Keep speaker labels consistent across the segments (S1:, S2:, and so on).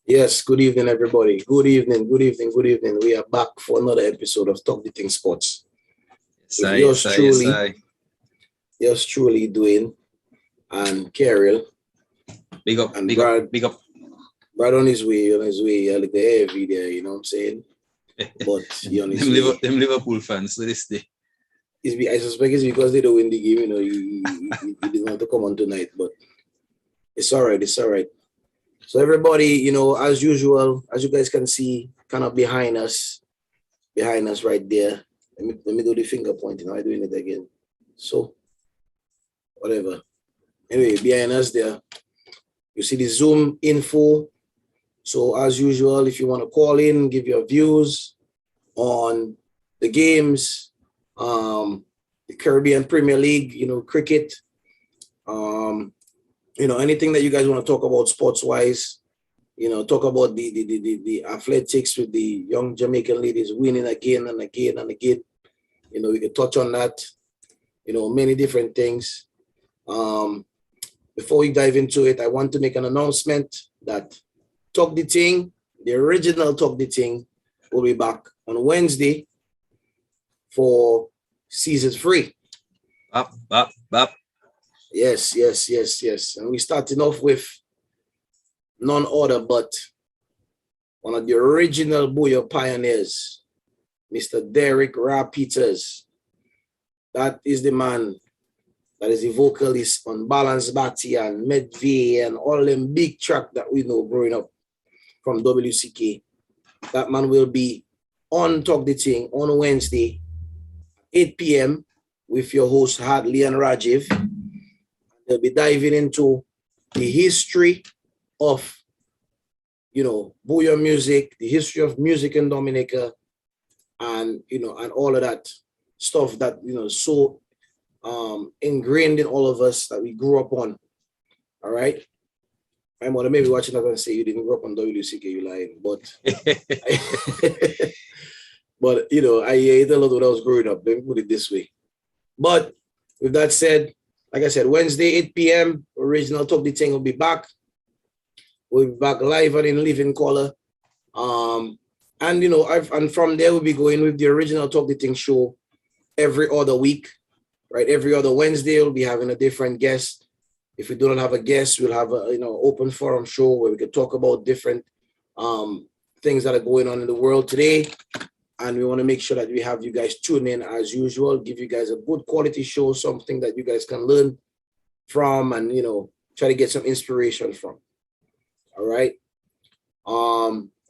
S1: Yes, good evening, everybody. Good evening, good evening, good evening. We are back for another episode of Talk the Ting Sports
S2: Yes,
S1: with
S2: I, yes, I, yes, I.
S1: yours truly, Dwayne and Carol,
S2: Big up,
S1: and
S2: big up,
S1: Brad.
S2: big up.
S1: Brad on his way. Like the heavy there, you know what I'm saying? But he on his way.
S2: Them Liverpool fans to this day.
S1: I suspect it's because they don't win the game. He didn't want to come on tonight, but it's all right. It's all right. So everybody, as usual, as you guys can see, kind of behind us right there. Let me do the finger pointing. I'm doing it again. So whatever. Anyway, behind us there, you see the Zoom info. So as usual, if you want to call in, give your views on the games, the Caribbean Premier League, cricket, anything that you guys want to talk about sports wise, talk about the athletics with the young Jamaican ladies winning again and again and again. We can touch on that, many different things. Before we dive into it, I want to make an announcement that Talk the Ting, the original Talk the Ting, will be back on Wednesday for season 3.
S2: Up.
S1: Yes. And we're starting off with none other but one of the original Booyah pioneers, Mr. Derek Ra Peters. That is the man that is the vocalist on Balance Batty and Medvey and all them big track that we know growing up from WCK. That man will be on Talk the Ting on Wednesday, 8 p.m. with your host Hadley and Rajiv. They'll be diving into the history of, Booyah music, the history of music in Dominica, and and all of that stuff that so ingrained in all of us that we grew up on. All right. My mother may be watching up and say you didn't grow up on WCK, you lying, but but I ate a lot when I was growing up. Let me put it this way. But with that said, like I said, Wednesday 8 p.m. original Talk the Ting will be back. We'll be back live and in living color. And from there we'll be going with the original Talk the Ting show every other week. Right, every other Wednesday we'll be having a different guest. If we do not have a guest, we'll have a open forum show where we can talk about different things that are going on in the world today. And we want to make sure that we have you guys tune in as usual, give you guys a good quality show, something that you guys can learn from and try to get some inspiration from. All right.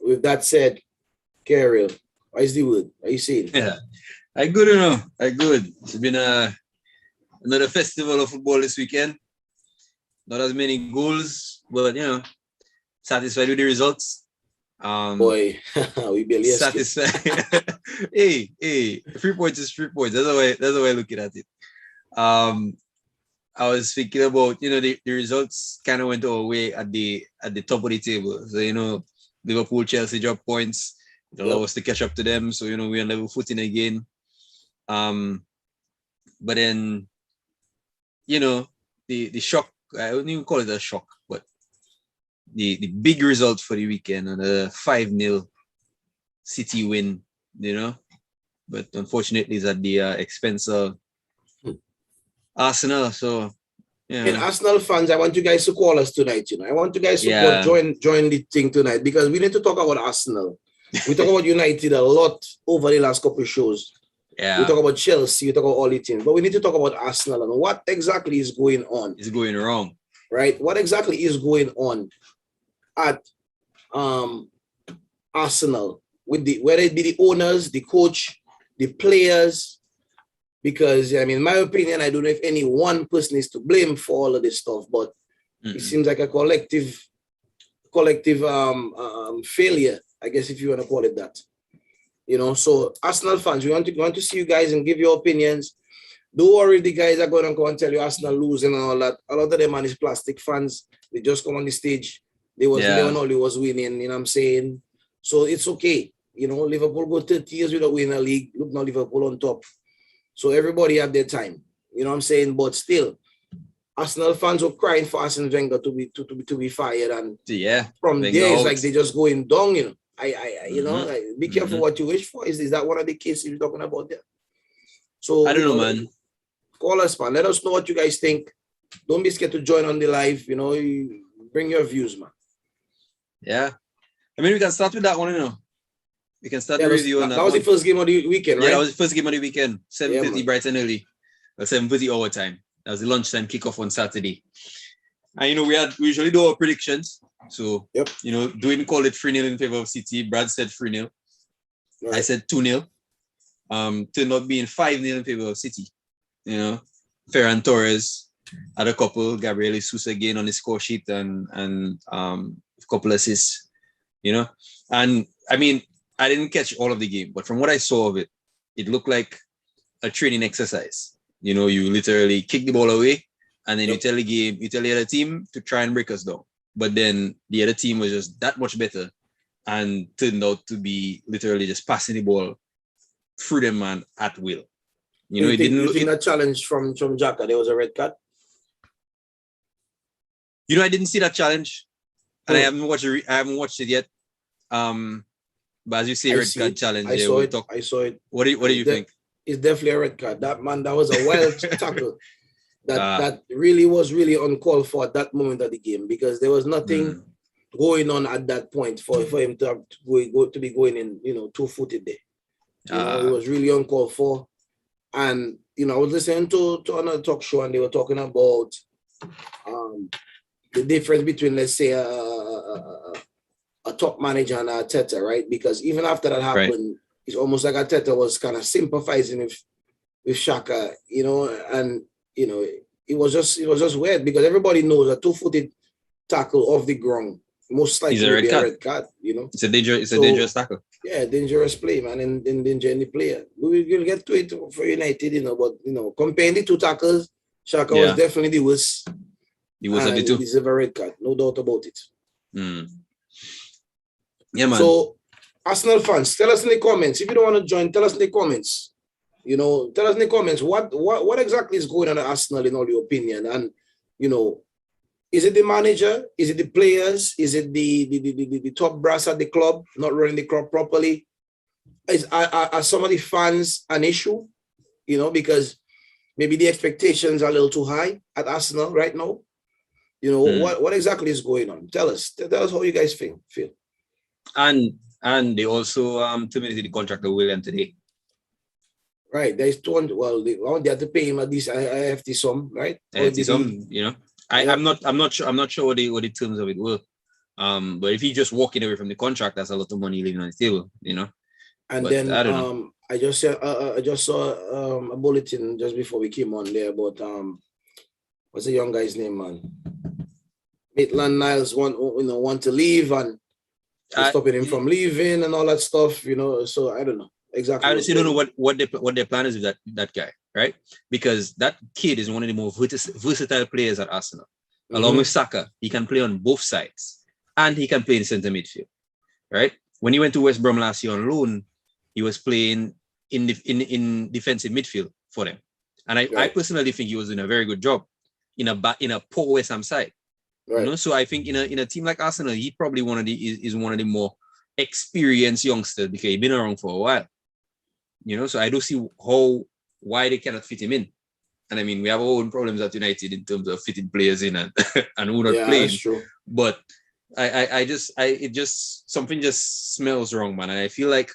S1: With that said, Carol, what is the word? What are you saying?
S2: Yeah. I good, I good. It's been another festival of football this weekend. Not as many goals, but satisfied with the results.
S1: Boy, we barely
S2: satisfied. hey, 3 points is 3 points. That's the way I look at it. I was thinking about the results kind of went our way at the top of the table. So Liverpool, Chelsea dropped points. It allowed us to catch up to them. So we're on level footing again. But then the shock, I wouldn't even call it a shock, but the big result for the weekend and a 5-0 City win, but unfortunately it's at the expense of Arsenal. So
S1: and Arsenal fans, I want you guys to call us tonight. I want you guys to join the thing tonight because we need to talk about Arsenal. We talk about United a lot over the last couple of shows.
S2: Yeah.
S1: We talk about Chelsea, we talk about all the teams, but we need to talk about Arsenal and what exactly is going on.
S2: Is going wrong.
S1: Right? What exactly is going on at Arsenal with whether it be the owners, the coach, the players, because in my opinion, I don't know if any one person is to blame for all of this stuff, but it seems like a collective failure, I guess, if you want to call it that. So Arsenal fans, we want to see you guys and give your opinions. Don't worry, the guys are going to go and tell you Arsenal losing and all that. A lot of them are these plastic fans. They just come on the stage. They were only was winning, you know what I'm saying? So it's okay. Liverpool go 30 years without winning a league. Look now, Liverpool on top. So everybody have their time. You know what I'm saying? But still, Arsenal fans were crying for Arsene Wenger to be fired, and from
S2: Wenger
S1: there it's
S2: out.
S1: like they just going down, you know. You know,
S2: Mhm.
S1: like, be careful what you wish for. Is that one of the cases you're talking about there? So
S2: I don't know, man.
S1: Call us, man. Let us know what you guys think. Don't be scared to join on the live. You know, bring your views, man.
S2: Yeah. I mean, we can start with that one, you know. We can start the review on that.
S1: That was
S2: one.
S1: the first game of the weekend, right?
S2: Yeah, that was the first game of the weekend. 7:50
S1: man.
S2: bright and early. Or 7:30 our time. That was the lunchtime kickoff on Saturday. And you know, we usually do our predictions. So you know, Dwayne called it 3-0 in favor of City. Brad said 3-0. Right. I said 2-0. Turned out being 5-0 in favor of City. You know, Ferran Torres had a couple, Gabriel Jesus again on the score sheet, and a couple assists, you know. And I mean, I didn't catch all of the game, but from what I saw of it, it looked like a training exercise. You know, you literally kick the ball away, and then you tell the other team to try and break us down. But then the other team was just that much better and turned out to be literally just passing the ball through them, man, at will. You know,
S1: you think that challenge from Xhaka, there was a red card?
S2: You know, I didn't see that challenge, and I haven't watched it yet. But as you say, red card challenge.
S1: I saw it.
S2: What do you think?
S1: It's definitely a red card. That was a wild tackle. That really was uncalled for at that moment of the game, because there was nothing going on at that point for him to be going in, you know, 2-footed there. You know, it was really uncalled for. And you know, I was listening to another talk show, and they were talking about the difference between, let's say, a top manager and Arteta, right? Because even after that happened, it's almost like Arteta was kind of sympathizing with Xhaka, you know, and you know, it was just weird, because everybody knows a 2-footed tackle off the ground most likely will be a red card, you know.
S2: It's a dangerous tackle.
S1: Yeah, dangerous play, man, and danger the player. We will get to it for United, you know, but you know, comparing the two tackles, Xhaka was definitely the worst.
S2: He was a bit too.
S1: He deserved a red card, no doubt about it.
S2: Yeah, man.
S1: So, Arsenal fans, tell us in the comments. If you don't want to join, tell us in the comments. You know, tell us in the comments what exactly is going on at Arsenal in all your opinion. And, you know, is it the manager? Is it the players? Is it the top brass at the club not running the club properly? Are some of the fans an issue? You know, because maybe the expectations are a little too high at Arsenal right now. You know, what exactly is going on? Tell us how you guys feel.
S2: And they also terminated the contract of William today.
S1: Right. There's 200. Well, they have to pay him at least a hefty sum, right?
S2: A hefty sum, you know. I'm not sure what the terms of it were. But if he's just walking away from the contract, that's a lot of money leaving on the table, you know.
S1: And
S2: but
S1: then
S2: I don't know.
S1: I just saw a bulletin just before we came on there about what's the young guy's name, man? Maitland-Niles want to leave, and stopping him from leaving and all that stuff, you know. So I don't know exactly.
S2: I honestly don't know what their plan is with that guy, right? Because that kid is one of the more versatile players at Arsenal. Along with Saka, he can play on both sides, and he can play in centre midfield, right? When he went to West Brom last year on loan, he was playing in defensive midfield for them, and I personally think he was doing a very good job in a poor West Ham side. Right. You know, so I think in a team like Arsenal, he probably is one of the more experienced youngsters because he's been around for a while. You know, so I do see why they cannot fit him in. And I mean, we have our own problems at United in terms of fitting players in and who not playing.
S1: That's true.
S2: But it just something just smells wrong, man. And I feel like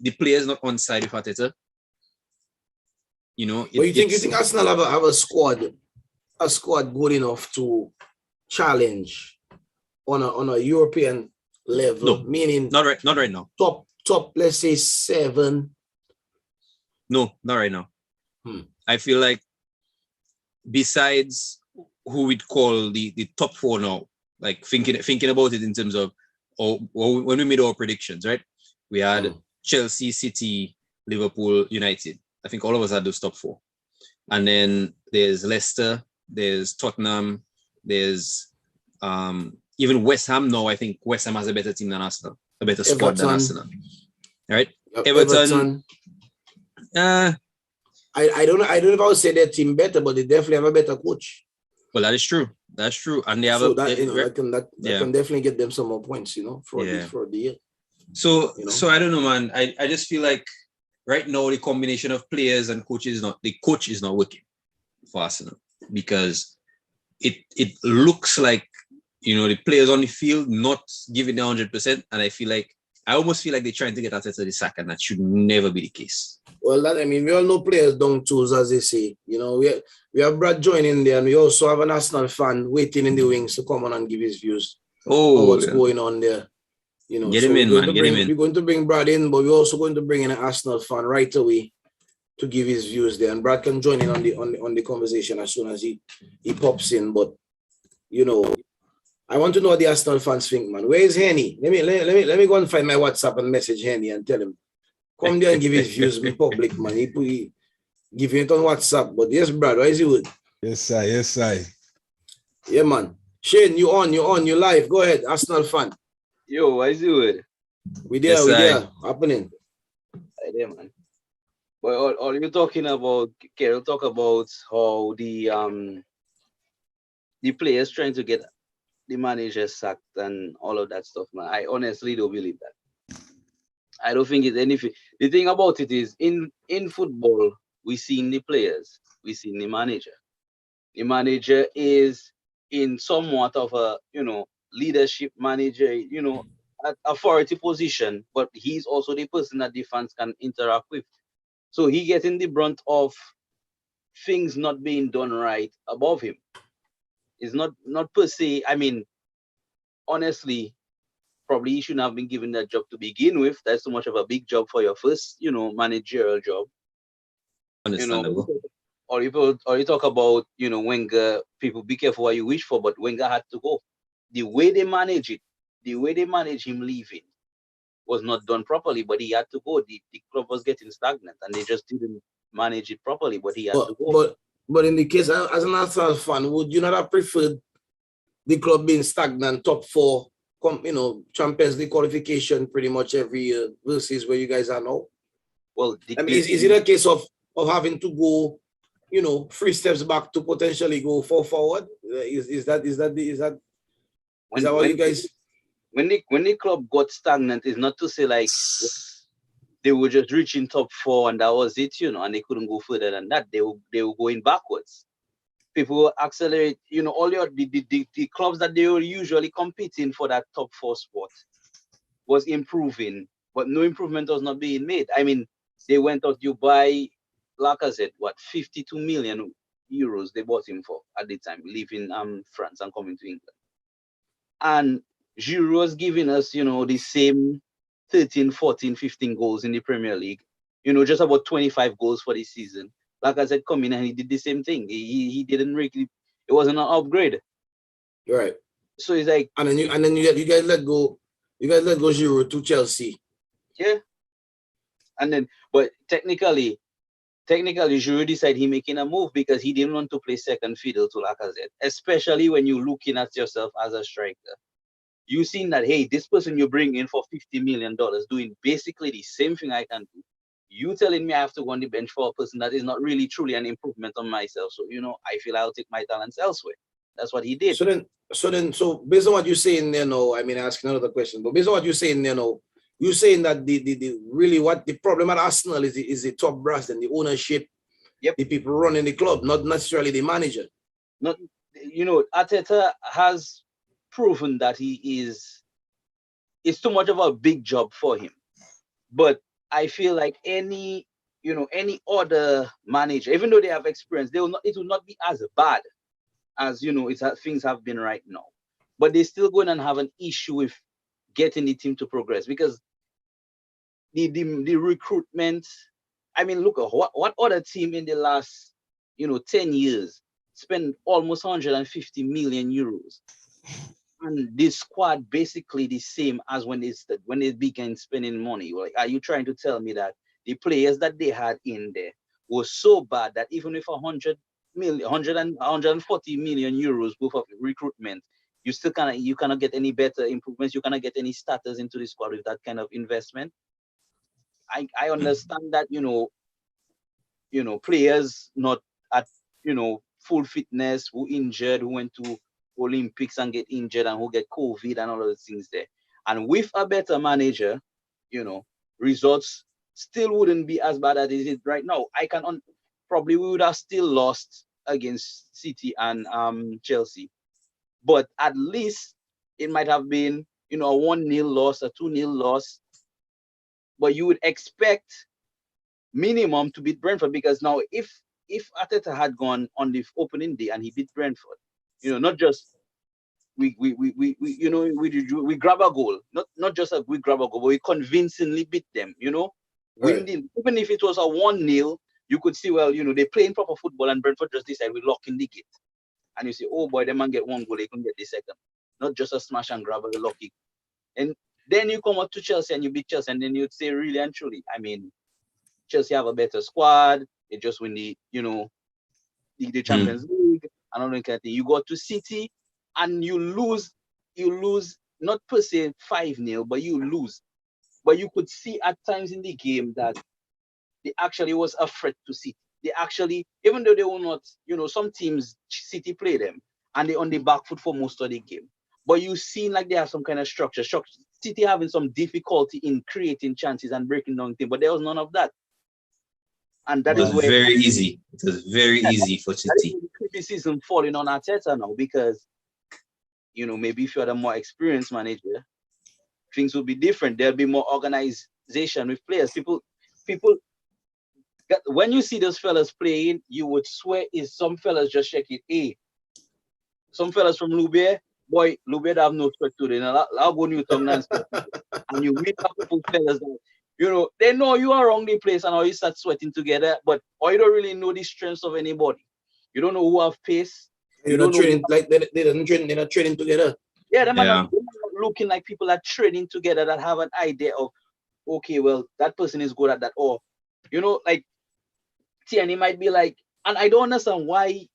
S2: the player's not on side with Arteta. You know,
S1: but you think Arsenal have a squad good enough to challenge on a European level?
S2: No,
S1: meaning
S2: not right now.
S1: Top, let's say 7.
S2: No, not right now. I feel like besides who we'd call the top 4 now, like thinking about it in terms of when we made our predictions, right? We had Chelsea, City, Liverpool, United. I think all of us had those top 4. And then there's Leicester, there's Tottenham, there's even West Ham now. I think West Ham has a better team than Arsenal, a better squad than Arsenal. Right? Everton.
S1: I don't know if I would say their team better, but they definitely have a better coach.
S2: Well, that is true. That's true. And they have
S1: So that that
S2: yeah.
S1: can definitely get them some more points, for
S2: Yeah.
S1: the year.
S2: So I don't know, man. I just feel like right now the combination of players and coaches the coach is not working for Arsenal, because it looks like the players on the field not giving the 100%, and I almost feel like they're trying to get Arteta the sack, and that should never be the case.
S1: Well, we all know players don't choose, as they say. We have Brad joining there, and we also have an Arsenal fan waiting in the wings to come on and give his views on what's going on there.
S2: Get him in, man. Get him in.
S1: We're going to bring Brad in, but we're also going to bring in an Arsenal fan right away to give his views there, and Brad can join in on the conversation as soon as he pops in. But I want to know what the Arsenal fans think, man. Where is Henny? Let me go and find my WhatsApp and message Henny and tell him, come there and give his views in public, man. He give it on WhatsApp. But yes, Brad, why is he good?
S3: Yes, sir. Yes, sir.
S1: Yeah, man. Shane, you live. Go ahead, Arsenal fan.
S4: Yo, why is it good?
S1: We there. Happening.
S4: Right there, man. But all you talking about, Carol, talk about how the players trying to get the manager sacked and all of that stuff, man. I honestly don't believe that. I don't think it's anything. The thing about it is, in football, we seen the players, we seen the manager. The manager is in somewhat of a leadership manager, authority position, but he's also the person that the fans can interact with. So he getting the brunt of things not being done right above him. It's not per se. I mean, honestly, probably he shouldn't have been given that job to begin with. That's so much of a big job for your first, managerial job.
S2: Understandable.
S4: Or you talk about, Wenger, people be careful what you wish for, but Wenger had to go. The way they manage him leaving was not done properly, but he had to go. The club was getting stagnant and they just didn't manage it properly, but he had to go.
S1: But in the case, as an Arsenal fan, would you not have preferred the club being stagnant, top four, Champions League qualification pretty much every year versus where you guys are now?
S4: Well,
S1: is it a case of having to go, 3 steps back to potentially go 4 forward? Is that what you guys?
S4: When the club got stagnant, is not to say like they were just reaching top 4 and that was it, and they couldn't go further than that. They were going backwards. People will accelerate, all the clubs that they were usually competing for that top 4 spot was improving, but no improvement was not being made. I mean, they went out, you buy Lacazette, 52 million euros they bought him for at the time, leaving France and coming to England. And Giroud was giving us, the same 13, 14, 15 goals in the Premier League, just about 25 goals for this season. Like I said, come in and he did the same thing. He didn't really, it wasn't an upgrade.
S1: Right.
S4: So it's like,
S1: and then you guys let go Giroud to Chelsea.
S4: Yeah. And then, but technically Giroud decided he making a move because he didn't want to play second fiddle to Lacazette, especially when you're looking at yourself as a striker. You seen that, hey, this person you bring in for $50 million doing basically the same thing I can do. You telling me I have to go on the bench for a person that is not really truly an improvement on myself. So, I feel I'll take my talents elsewhere. That's what he did.
S1: So based on what you're saying there now, asking another question, but based on what you're saying there now, you're saying that the really what the problem at Arsenal is the top brass and the ownership,
S4: yep,
S1: the people running the club, not necessarily the manager.
S4: Not, Arteta has proven that it's too much of a big job for him. But I feel like any other manager, even though they have experience, it will not be as bad as things have been right now. But they're still going to have an issue with getting the team to progress because the recruitment. I mean, look at what other team in the last 10 years spent almost 150 million euros. And this squad basically the same as when they began spending money. Like, are you trying to tell me that the players that they had in there were so bad that even with 140 million euros worth of recruitment, you cannot get any better improvements, you cannot get any starters into the squad with that kind of investment? I understand that, players not at, full fitness, who injured, who went to Olympics and get injured, and who get COVID and all of those things there. And with a better manager, results still wouldn't be as bad as it is right now. Probably we would have still lost against City and Chelsea, but at least it might have been a 1-0 loss, a 2-0 loss. But you would expect minimum to beat Brentford, because now if Arteta had gone on the opening day and he beat Brentford, not just we grab a goal, not just we grab a goal, but we convincingly beat them,
S1: Right.
S4: Even if it was a 1-0, you could see, well, they're playing proper football and Brentford just decide we lock in the gate. And you say, oh boy, the man get one goal, they can get the second. Not just a smash and grab a lucky. And then you come out to Chelsea and you beat Chelsea, and then you'd say, really and truly, I mean, Chelsea have a better squad. They just win the Champions League and all that kind of thing. You go to City and you lose not per se 5-0, but you lose. But you could see at times in the game that they actually was a threat to City. They actually, even though they were not, some teams, City play them and they on the back foot for most of the game. But you seem like they have some kind of structure. City having some difficulty in creating chances and breaking down things, but there was none of that. And that is where
S2: very easy. It was very easy for City.
S4: Criticism falling on Arteta now, because maybe if you're a more experienced manager, things will be different. There'll be more organization with players. People, when you see those fellas playing, you would swear is some fellas just check it. Hey, some fellas from Louvier, boy, Louvier have no sweat to them. I'll go Newton and you meet a couple fellas that, they know you are wrong the place, and how you start sweating together, but or you don't really know the strengths of anybody. You don't know who have pace.
S1: You're not training like they're not training together.
S4: Yeah, they're not looking like people are training together that have an idea of, okay, well, that person is good at that. Or, like Tierney might be like, and I don't understand why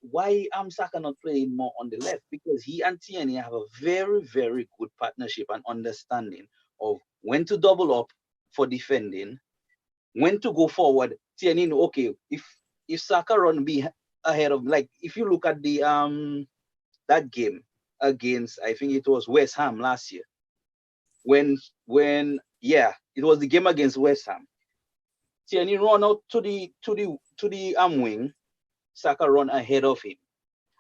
S4: Saka not playing more on the left, because he and Tierney have a very, very good partnership and understanding of when to double up for defending, when to go forward. Tierney, okay, if Saka run be ahead of, like, if you look at the that game against, I think it was West Ham last year, when it was the game against West Ham. Tierney run out to the wing, Saka run ahead of him.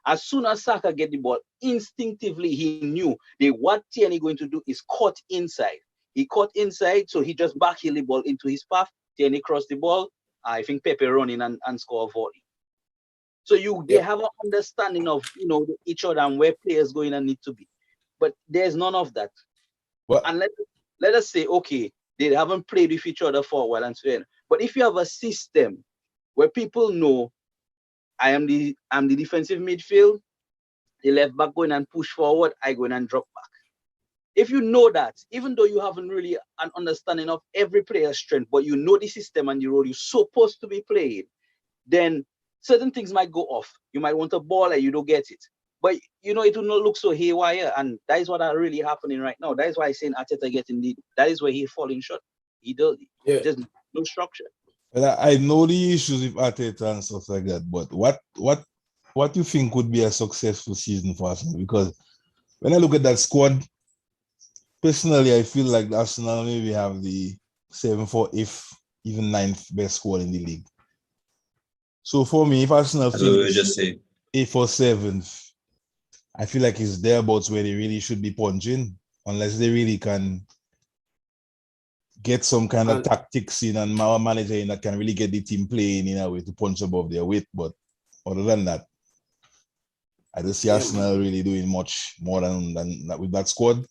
S4: As soon as Saka get the ball, instinctively he knew what Tierney going to do is cut inside. He cut inside, so he just backheel the ball into his path. Tierney crossed the ball. I think Pepe run in and score a volley. So they have an understanding of each other and where players going and need to be. But there's none of that. And let us say, okay, they haven't played with each other for a while and so on. But if you have a system where people know I am the defensive midfield, the left back going and push forward, I go in and drop back. If you know that, even though you haven't really an understanding of every player's strength, but you know the system and the role you're supposed to be playing, then certain things might go off. You might want a ball and you don't get it. But, it will not look so haywire. And that is what are really happening right now. That is why I'm saying Arteta that is where he's falling short. There's no structure.
S3: Well, I know the issues with Arteta and stuff like that, but what do you think would be a successful season for Arsenal? Because when I look at that squad, personally, I feel like Arsenal maybe have the 7th or 8th, even 9th best squad in the league. So for me, if Arsenal finish 8th or 7th, I feel like it's thereabouts where they really should be punching, unless they really can get some kind of tactics in and manager in that can really get the team playing in a way to punch above their weight. But other than that, I don't see Arsenal really doing much more than that with that squad.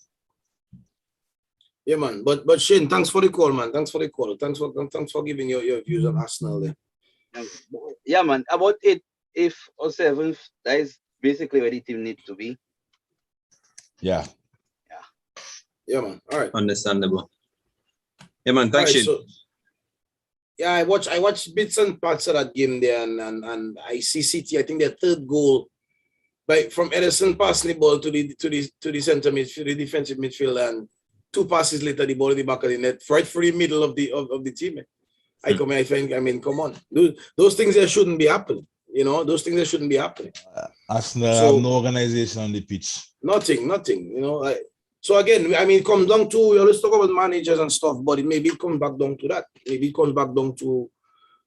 S1: Yeah, man. But Shane, thanks for the call, man. Thanks for the call. Thanks for giving your views on Arsenal there.
S4: Yeah, man. About 8th or 7th, that is basically where the team needs to be.
S3: Yeah.
S1: Yeah, man. All right.
S2: Understandable. Yeah, man. Thanks, Shane.
S1: So, I watched bits and parts of that game there, and I see City. I think their third goal, from Ederson passing the ball to the center midfield, the defensive midfield, and 2 passes later, the ball in the back of the net, right through the middle of the team. I mean, come on. Those things that shouldn't be happening. You know, those things that shouldn't be happening.
S3: Arsenal
S1: So-
S3: have no organization on the pitch.
S1: Nothing. You know, so again, I mean, it comes down to, we always talk about managers and stuff, but maybe it comes back down to that. Maybe it comes back down to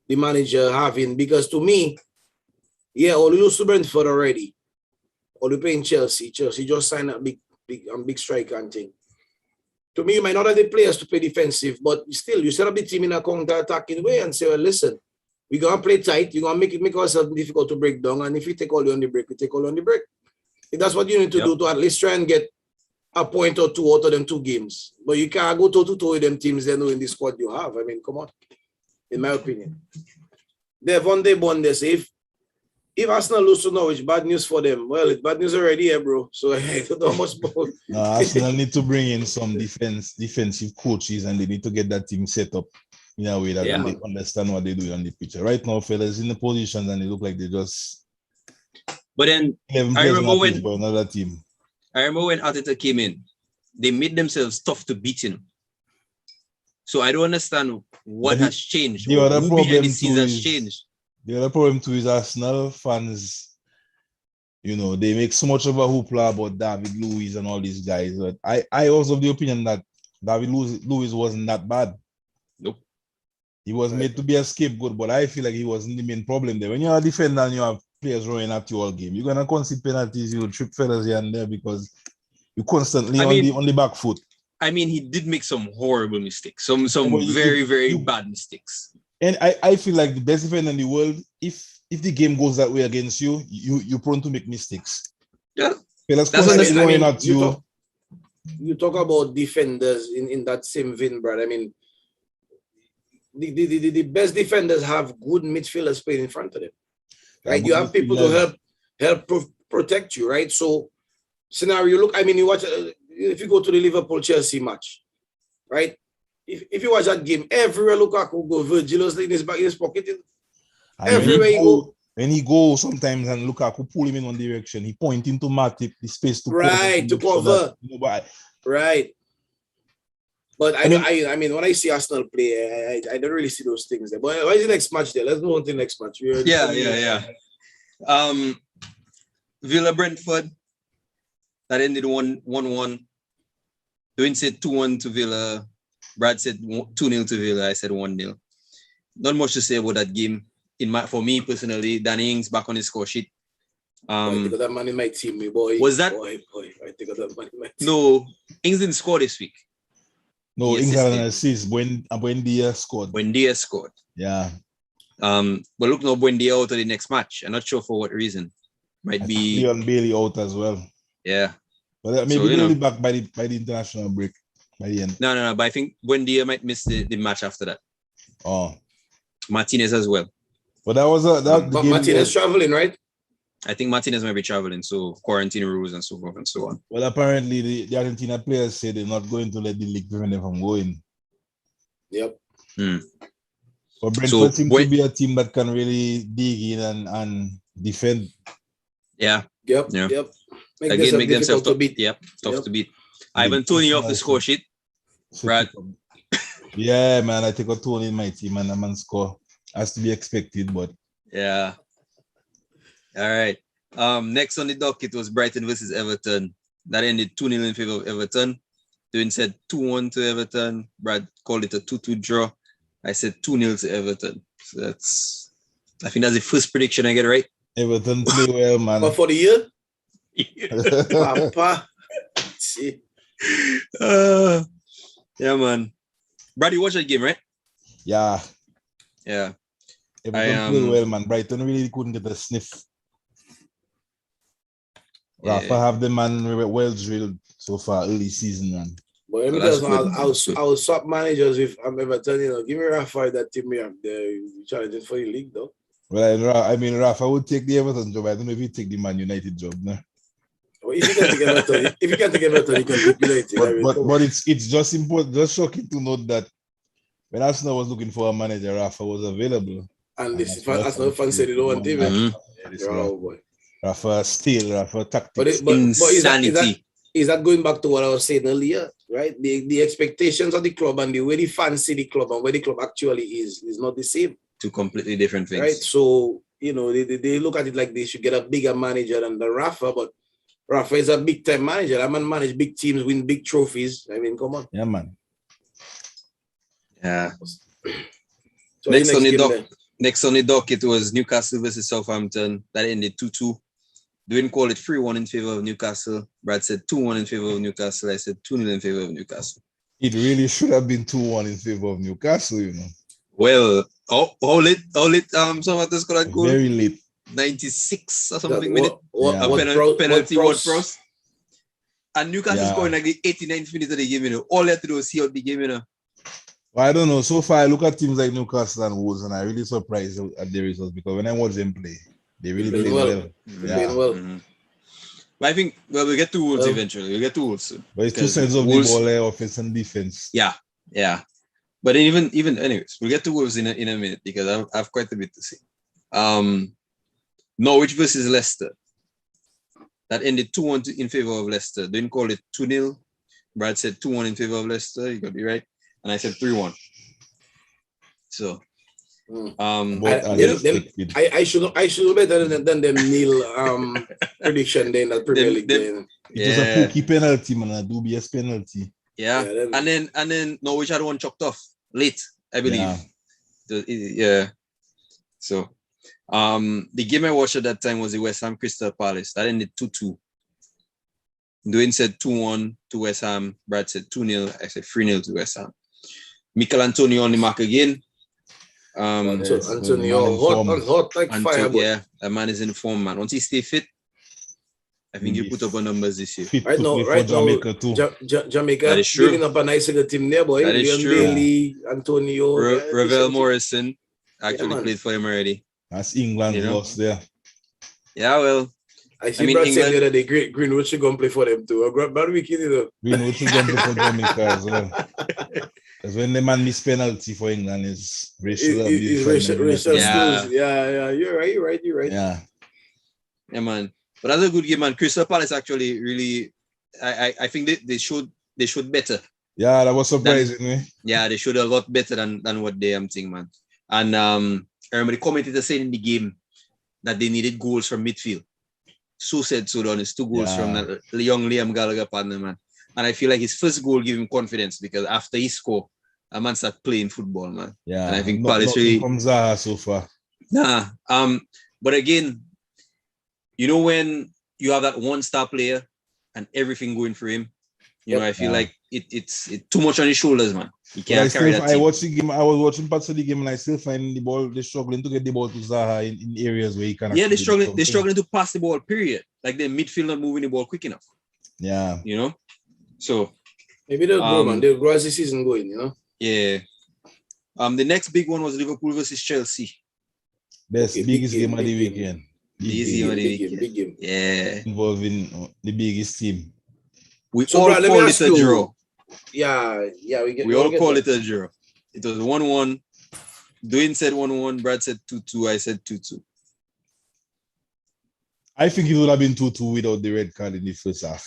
S1: the manager having, because to me, yeah, or you lose to Brentford already, or you playing Chelsea. Chelsea just signed a big striker and thing. To me, you might not have the players to play defensive, but still, you set up the team in a counter-attacking way and say, well, listen, we're going to play tight. You're going to make ourselves difficult to break down. And if we take all you on the break, we take all on the break. If that's what you need to do to at least try and get a point or two out of them 2 games. But you can't go toe-to-toe with them teams they know in the squad you have. I mean, come on. In my opinion. They've won their bond. They say, if Arsenal lose to Norwich, bad news for them. Well, it's bad news already here, bro. So I don't know much more.
S3: Arsenal need to bring in some defensive coaches, and they need to get that team set up in a way that they understand what they do on the pitch. Right now, fellas in the positions, and they look like they just.
S2: But then I remember when
S3: another team.
S2: I remember when Arteta came in, they made themselves tough to beat him. So I don't understand what has changed.
S3: The other problem
S2: has changed.
S3: The other problem too is Arsenal fans, you know, they make so much of a hoopla about David Luiz and all these guys. But I was of the opinion that David Luiz wasn't that bad.
S2: Nope.
S3: He was made to be a scapegoat, but I feel like he wasn't the main problem there. When you're a defender and you have players running at you all game, you're gonna concede penalties, you'll trip fellas here and there because you're constantly on the back foot.
S2: I mean, he did make some horrible mistakes, some very bad mistakes.
S3: And I feel like the best defender in the world, if the game goes that way against you, you're prone to make mistakes.
S2: Yeah.
S3: Fellas constantly running at you.
S1: You talk about defenders in that same vein, Brad. I mean, the best defenders have good midfielders playing in front of them. Right? You have people to help protect you, right? So scenario, look, I mean, you watch, if you go to the Liverpool-Chelsea match, right? If you watch that game, everywhere Lukaku go, Virgil's in his pocket. Everywhere he go.
S3: When he goes sometimes and Lukaku pull him in one direction, he point into Matip, the space to
S1: cover. Right. But I mean, when I see Arsenal play, I don't really see those things there. But what is the next match there? Let's move on to the next match.
S2: Yeah. Villa Brentford. That ended 1-1. Dwayne said 2-1 to Villa. Brad said 2-0 to Villa. I said 1-0. Not much to say about that game. For me personally, Danny Ings back on his score sheet.
S1: I think of that man in my team, my boy.
S2: Was that?
S1: Boy, I think of that man in my team.
S2: No, Ings didn't score this week.
S3: No, Ings had an assist. Buendia scored.
S2: Buendia scored.
S3: Yeah.
S2: But look now, Buendia out of the next match. I'm not sure for what reason. Might be
S3: Leon Bailey out as well.
S2: Yeah.
S3: But maybe they'll be back by the international break by the end.
S2: No. But I think Buendia might miss the match after that.
S3: Oh.
S2: Martinez as well.
S3: But that was
S1: but Martinez traveling, right?
S2: I think Martinez might be traveling, so quarantine rules and so forth and so on.
S3: Well, apparently the Argentina players say they're not going to let the league prevent them from going.
S1: Yep.
S3: But Brentford seems to be a team that can really dig in and defend.
S2: Yeah.
S1: Yep.
S2: Again, make themselves tough to beat. Yep, tough to beat. Ivan Toney off the score sheet. Brad.
S3: Yeah, man, I take a Toney in my team and a man score. Has to be expected, but
S2: yeah. All right. Next on the docket was Brighton versus Everton. That ended 2-0 in favor of Everton. Dwayne said 2-1 to Everton. Brad called it a 2-2 draw. I said 2-0 to Everton. So I think that's the first prediction I get right.
S3: Everton play well, man.
S1: But for the year? Papa. See.
S2: Yeah, man. Brad, you watched that game, right?
S3: Yeah. Everton play well, man. Brighton really couldn't get a sniff. Rafa have the man well drilled so far early season, man.
S1: But I'll swap managers if I'm Everton. Give me Rafa that team we have there challenging for the league, though.
S3: Well, I mean, Rafa would take the Everton job. I don't know if he'd take the Man United job, no.
S1: Well, if you can't take Everton, you can take United.
S3: But it's just important, just shocking to note that when Arsenal was looking for a manager, Rafa was available.
S1: And this Arsenal fans said they don't want him. Oh boy.
S3: Rafa tactics.
S1: But insanity. Is that going back to what I was saying earlier? right? The expectations of the club and the way the fans see the club and where the club actually is not the same.
S2: Two completely different things.
S1: Right. So, they look at it like they should get a bigger manager than the Rafa, but Rafa is a big time manager. That man manage big teams, win big trophies. I mean, come on.
S3: Yeah, man.
S2: Yeah.
S1: So
S2: Next on the
S1: game
S2: docket was Newcastle versus Southampton. That ended 2-2. Dwayne called it 3-1 in favor of Newcastle. Brad said 2-1 in favor of Newcastle. I said 2-0 in favor of Newcastle.
S3: It really should have been 2-1 in favor of Newcastle, you know.
S2: Well, how late Southampton scored that goal?
S3: Very late.
S2: 96 or something minute.
S1: penalty
S2: Prost. And Newcastle scoring like the 89th minute of the game, you know. All they had to do was see out the game, you know.
S3: Well, I don't know. So far, I look at teams like Newcastle and Wolves, and I'm really surprised at the results because when I watch them play, they really play well.
S2: Mm-hmm. But I think, we'll get to Wolves eventually. We'll get to Wolves soon.
S3: But it's two sides of the ball, offense and defense.
S2: Yeah. But even anyways, we'll get to Wolves in a minute because I have quite a bit to say. Norwich versus Leicester. That ended 2-1 in favor of Leicester. Didn't call it 2-0. Brad said 2-1 in favor of Leicester. You got me right. And I said 3-1. So
S1: I should know better than them nil prediction then that Premier League then.
S3: It was a pokey penalty, man, a dubious penalty.
S2: Yeah. And then Norwich had one chopped off late, I believe. Yeah. So the game I watched at that time was the West Ham Crystal Palace. That ended 2-2. Dwayne said 2-1 to West Ham. Brad said 2-0. I said 3-0 to West Ham. Mikel Antonio on the mark again.
S1: Antonio hot like fire.
S2: Yeah, that man is in form, man. Once he stay fit, I think you put up on numbers this year.
S1: Right now,
S3: Jamaica too.
S1: Jamaica
S2: that is true.
S1: Building up a nice little team there, boy.
S2: That is true.
S1: Bailey, Antonio.
S2: Ravel Morrison actually played for him already.
S3: That's England lost there.
S2: Yeah, well.
S1: I Brad said the other day, Greenwood should go and play for them too. Bad weekend, you know.
S3: Greenwood should go and play for Jamaica as well. Because when the man miss penalty for England, is racial abuse.
S1: Yeah. You're right.
S3: Yeah,
S2: man. But that's a good game, man. Crystal Palace actually really, I think they showed better.
S3: Yeah, that was surprising me.
S2: Yeah, they showed a lot better than what they think, man. And I remember the commentator saying in the game that they needed goals from midfield. So said, so done. It's 2 goals from that young Liam Gallagher partner, man. And I feel like his first goal gave him confidence because after he scored, a man started playing football, man.
S3: Yeah,
S2: and I think Palace really
S3: from Zaha so far.
S2: Nah. But again, you know when you have that one star player and everything going for him, you know, I feel like it's too much on his shoulders, man. He can't carry that team.
S3: I watched the game. I was watching parts of the game, and I still find the ball. They're struggling to get the ball to Zaha in areas where he can.
S2: Yeah, they're struggling. They're struggling to pass the ball. Period. Like the midfield not moving the ball quick enough.
S3: Yeah.
S2: You know. So
S1: maybe they'll grow, man. They'll grow as the season going. You know.
S2: Yeah. The next big one was Liverpool versus Chelsea.
S3: Biggest game of the weekend.
S1: Big game.
S2: Yeah.
S3: Involving the biggest team.
S2: We all call it a draw.
S1: Yeah.
S2: We all call it a draw. It was 1-1. Dwayne said 1-1. Brad said 2-2. I said 2-2.
S3: I think it would have been 2-2 without the red card in the first half.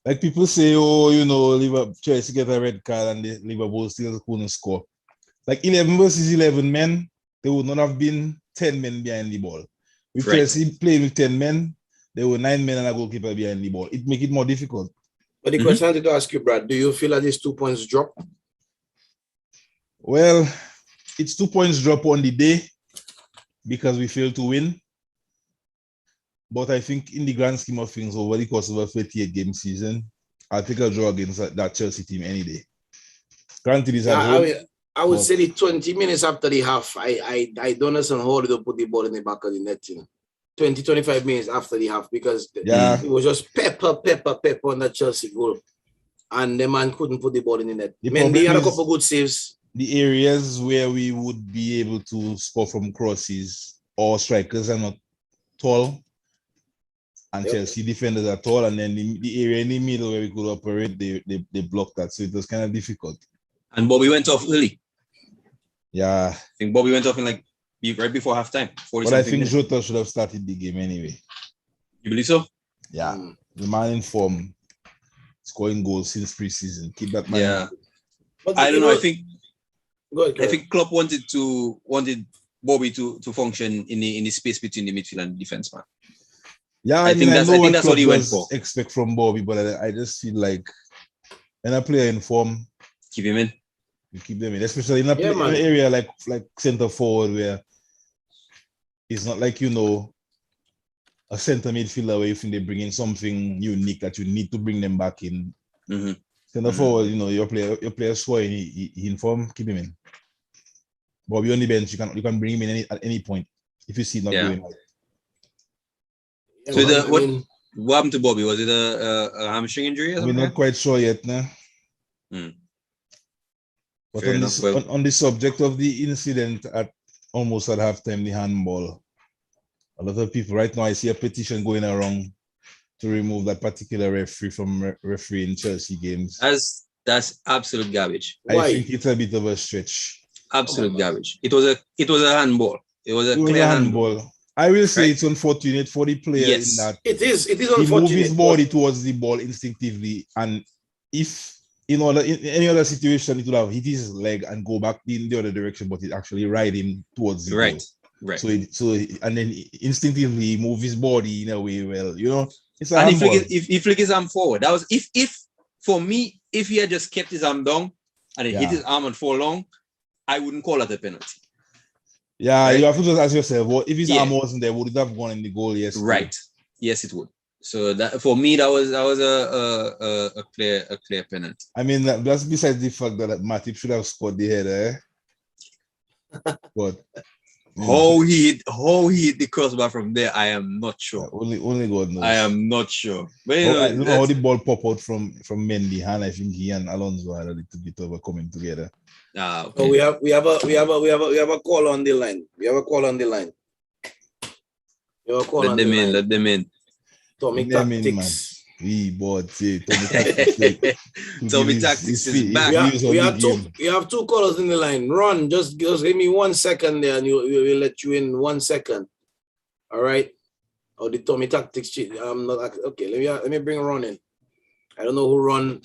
S3: Like people say, Liverpool Chelsea get a red card and the Liverpool still couldn't score. Like 11 versus 11 men, they would not have been 10 men behind the ball. If Chelsea played with 10 men, there were 9 men and a goalkeeper behind the ball. It make it more difficult.
S1: But the question I wanted to ask you, Brad, do you feel that these 2 points drop?
S3: Well, it's 2 points drop on the day because we failed to win. But I think in the grand scheme of things, over the course of a 38-game season, I'll take a draw against that Chelsea team any day. Granted, it's
S1: I would say the 20 minutes after the half, I don't understand how they put the ball in the back of the net, 20, 25 minutes after the half, because it was just pepper on that Chelsea goal. And the man couldn't put the ball in the net. Mendy had a couple good saves.
S3: The areas where we would be able to score from crosses or strikers are not tall. And Chelsea defenders are tall. And then the area in the middle where we could operate, they blocked that. So it was kind of difficult.
S2: And Bobby went off early.
S3: Yeah.
S2: I think Bobby went off in right before halftime.
S3: But I think Jota should have started the game anyway.
S2: You believe so?
S3: Yeah. The man in form. scoring goals since preseason. Keep that man.
S2: Yeah.
S1: But
S2: I don't know. I think
S1: go ahead,
S2: I think Klopp wanted Bobby to function in the space between the midfield and the defense, man.
S3: Yeah,
S2: I think that's what he went for.
S3: Expect from Bobby, but I just feel like when a player in form,
S2: Keep him in.
S3: you keep them in, especially in an area like center forward where it's not like a center midfielder where you think they bring in something unique that you need to bring them back in.
S2: Mm-hmm.
S3: Center forward, your player scoring, he in form, keep him in. Bobby on the bench, you can bring him in at any point if you see it not going right.
S2: Yeah, so what happened to Bobby? Was it a hamstring injury or something?
S3: We're not quite sure yet, nah. But on the subject of the incident almost at halftime, the handball, a lot of people right now, I see a petition going around to remove that particular referee from refereeing Chelsea games.
S2: That's absolute garbage.
S1: Why?
S3: I think it's a bit of a stretch.
S2: Absolute garbage. It was a handball. It was a clear handball.
S3: I will say it's unfortunate for the player in that
S1: it is unfortunate.
S3: He moved his body towards the ball instinctively, and if in any other situation it would have hit his leg and go back in the other direction, but it actually ride him towards the ball.
S2: Right.
S3: So and then instinctively move his body in a way. Well, it's a
S2: and
S3: handball.
S2: if he flick his arm forward, that was if for me, if he had just kept his arm down and then hit his arm and fall long, I wouldn't call that a penalty.
S3: Yeah, right? You have to just ask yourself, well, if his arm wasn't there, would it have gone in the goal? Yes.
S2: Right. Yes, it would. So that for me, that was a clear penalty.
S3: I mean, that's besides the fact that Matip should have scored the header. But
S2: how he hit the crossbar from there, I am not sure.
S3: Only God knows.
S2: I am not sure. But
S3: I don't know how the ball pop out from Mendy hand. I think he and Alonso had a little bit of a coming together.
S2: Okay.
S1: So we have a call on the line.
S2: Let them in.
S1: Tommy Tactics.
S2: Tommy Tactics is back.
S1: We have two callers in the line. Ron, just give me 1 second there, and we'll let you in 1 second. All right. Oh, the Tommy Tactics. I'm not okay. Let me bring Ron in. I don't know who Ron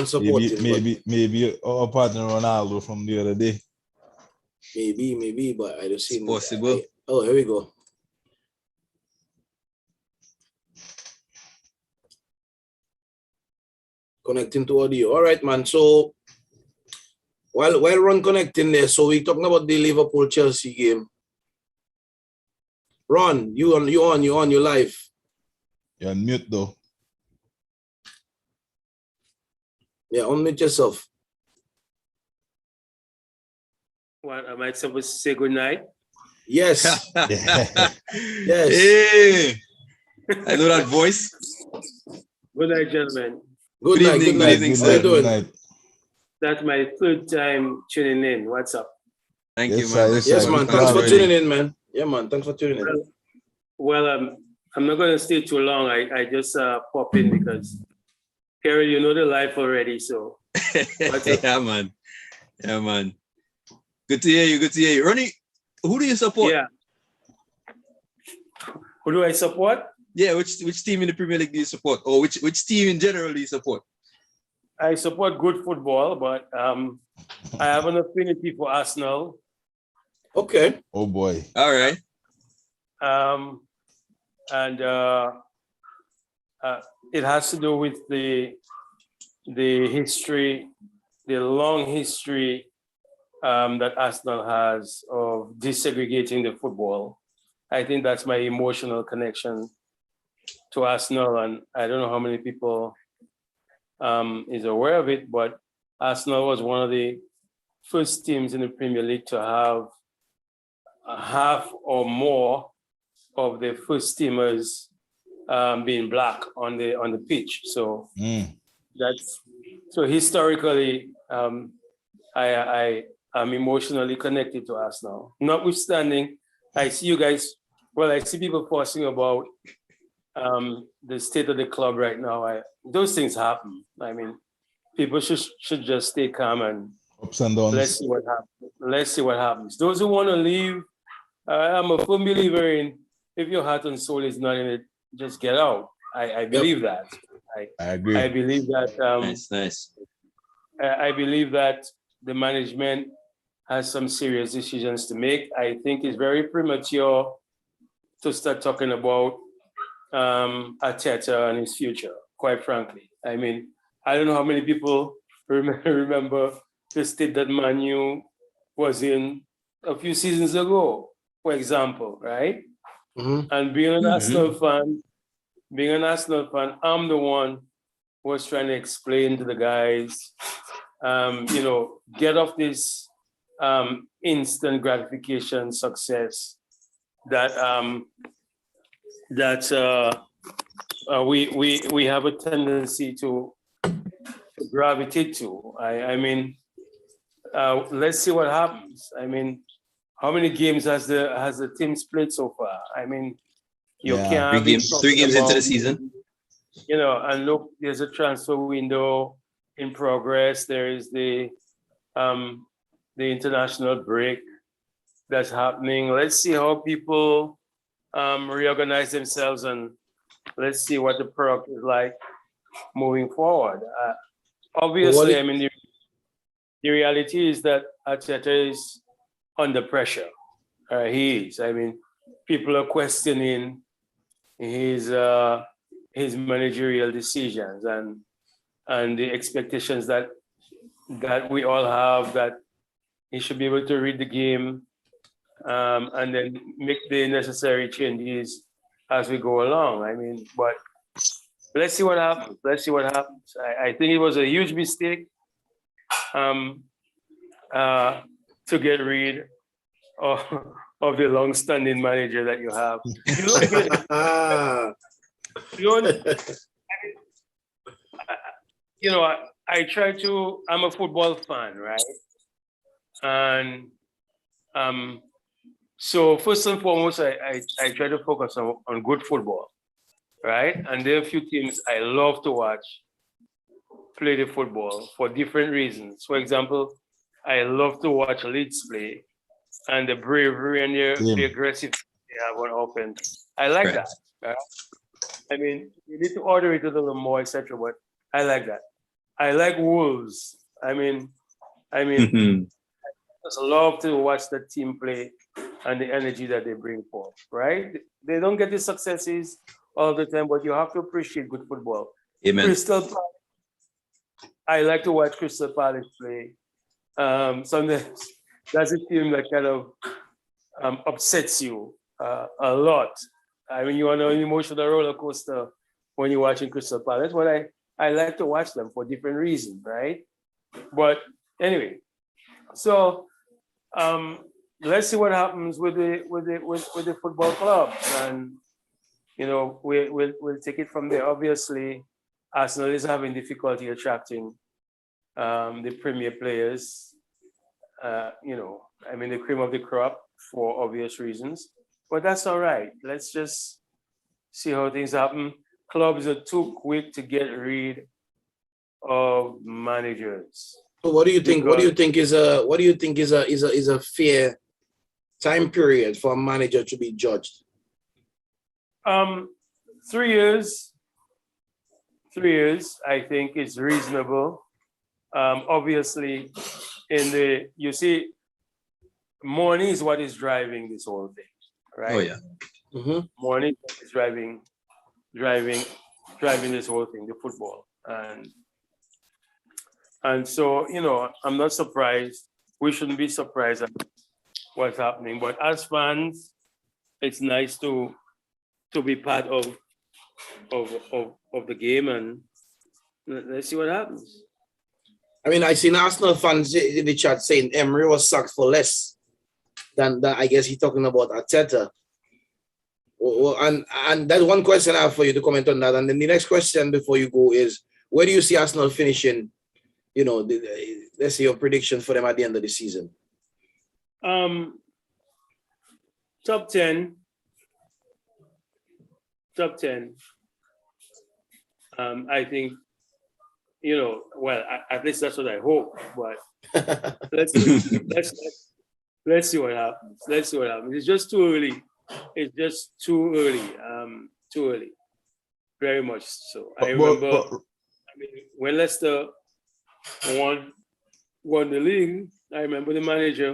S1: supporting.
S3: Maybe our partner Ronaldo from the other day.
S1: Maybe, but I don't see
S2: it's possible.
S1: Oh, here we go. Connecting to audio. All right, man. So while Ron connecting there, so we talking about the Liverpool Chelsea game. Ron, you live.
S3: You're on mute though.
S1: Yeah, unmute yourself.
S5: What, am I supposed to say good night?
S1: Yes. Yes.
S2: Hey, I know that voice.
S5: Good night, gentlemen.
S1: Good evening,
S2: sir.
S1: How you doing?
S5: That's my third time tuning in. What's up?
S2: Thank you, man.
S1: Yes, man. Thanks for tuning in, man. Yeah, man. Thanks for tuning in.
S5: Well, I'm not going to stay too long. I just pop in because, Carol, you know the life already, so.
S2: Yeah, man. Good to hear you. Ronnie, who do you support?
S5: Yeah. Who do I support?
S2: Yeah, which team in the Premier League do you support? Or which team in general do you support?
S5: I support good football, but I have an affinity for Arsenal.
S1: Okay.
S3: Oh boy.
S2: All right.
S5: And it has to do with the history, the long history that Arsenal has of desegregating the football. I think that's my emotional connection to Arsenal, and I don't know how many people is aware of it, but Arsenal was one of the first teams in the Premier League to have half or more of the first teamers being black on the pitch. So so historically, I am emotionally connected to Arsenal. Notwithstanding, I see you guys. Well, I see people fussing about the state of the club right now. Those things happen. I mean, people should just stay calm and
S3: ups and downs.
S5: Let's see what happens. Those who want to leave, I'm a firm believer in if your heart and soul is not in it, just get out. I believe that.
S3: I agree.
S5: I believe that
S2: Nice.
S5: I believe that the management has some serious decisions to make. I think it's very premature to start talking about Arteta and his future, quite frankly. I mean, I don't know how many people remember the state that Man U was in a few seasons ago, for example, right?
S1: Mhm.
S5: And being an Arsenal fan, I'm the one who was trying to explain to the guys, get off this instant gratification success that we have a tendency to gravitate to. I mean, let's see what happens. I mean, how many games has the team split so far? I mean, you
S3: Yeah.
S5: can't be
S2: Three games into
S5: about,
S2: the season.
S5: and look, there's a transfer window in progress. There is the international break that's happening. Let's see how people reorganize themselves, and let's see what the product is like moving forward. Obviously, I mean, the reality is that Arteta is under pressure. He is. I mean, people are questioning his managerial decisions and the expectations that we all have, that he should be able to read the game and then make the necessary changes as we go along. I mean, but let's see what happens. I think it was a huge mistake to get rid of the long-standing manager that you have. I try to. I'm a football fan, right? And so first and foremost, I try to focus on good football, right? And there are a few teams I love to watch play the football for different reasons. For example, I love to watch Leeds play, and the bravery and the aggressive they have on offense. I like that. Right? I mean, you need to order it a little more, etc. But I like that. I like Wolves. I mean, I just love to watch the team play and the energy that they bring forth. Right? They don't get the successes all the time, but you have to appreciate good football.
S2: Amen.
S5: Crystal Palace. I like to watch Crystal Palace play. Sometimes that's a team that kind of upsets you a lot. I mean, you're on an emotional roller coaster when you're watching Crystal Palace. But I like to watch them for different reasons, right? But anyway, so let's see what happens with the football club, and we'll take it from there. Obviously, Arsenal is having difficulty attracting the premier players. I mean, the cream of the crop for obvious reasons, but that's all right. Let's just see how things happen. Clubs are too quick to get rid of managers.
S1: So what do you think? What do you think is a fair time period for a manager to be judged?
S5: 3 years. 3 years, I think, is reasonable. Obviously, you see, money is what is driving this whole thing, right?
S2: Oh yeah.
S1: Mm-hmm.
S5: Money is driving this whole thing, the football, and so I'm not surprised. We shouldn't be surprised at what's happening. But as fans, it's nice to be part of the game, and let's see what happens.
S1: I mean, I seen Arsenal fans in the chat saying Emery was sacked for less than that. I guess he's talking about Arteta. And that's one question I have for you to comment on that. And then the next question before you go is, where do you see Arsenal finishing? Let's see your prediction for them at the end of the season.
S5: Top 10. I think, at least that's what I hope. But let's see what happens. It's just too early. Too early. very much so. I remember when Leicester won the league, I remember the manager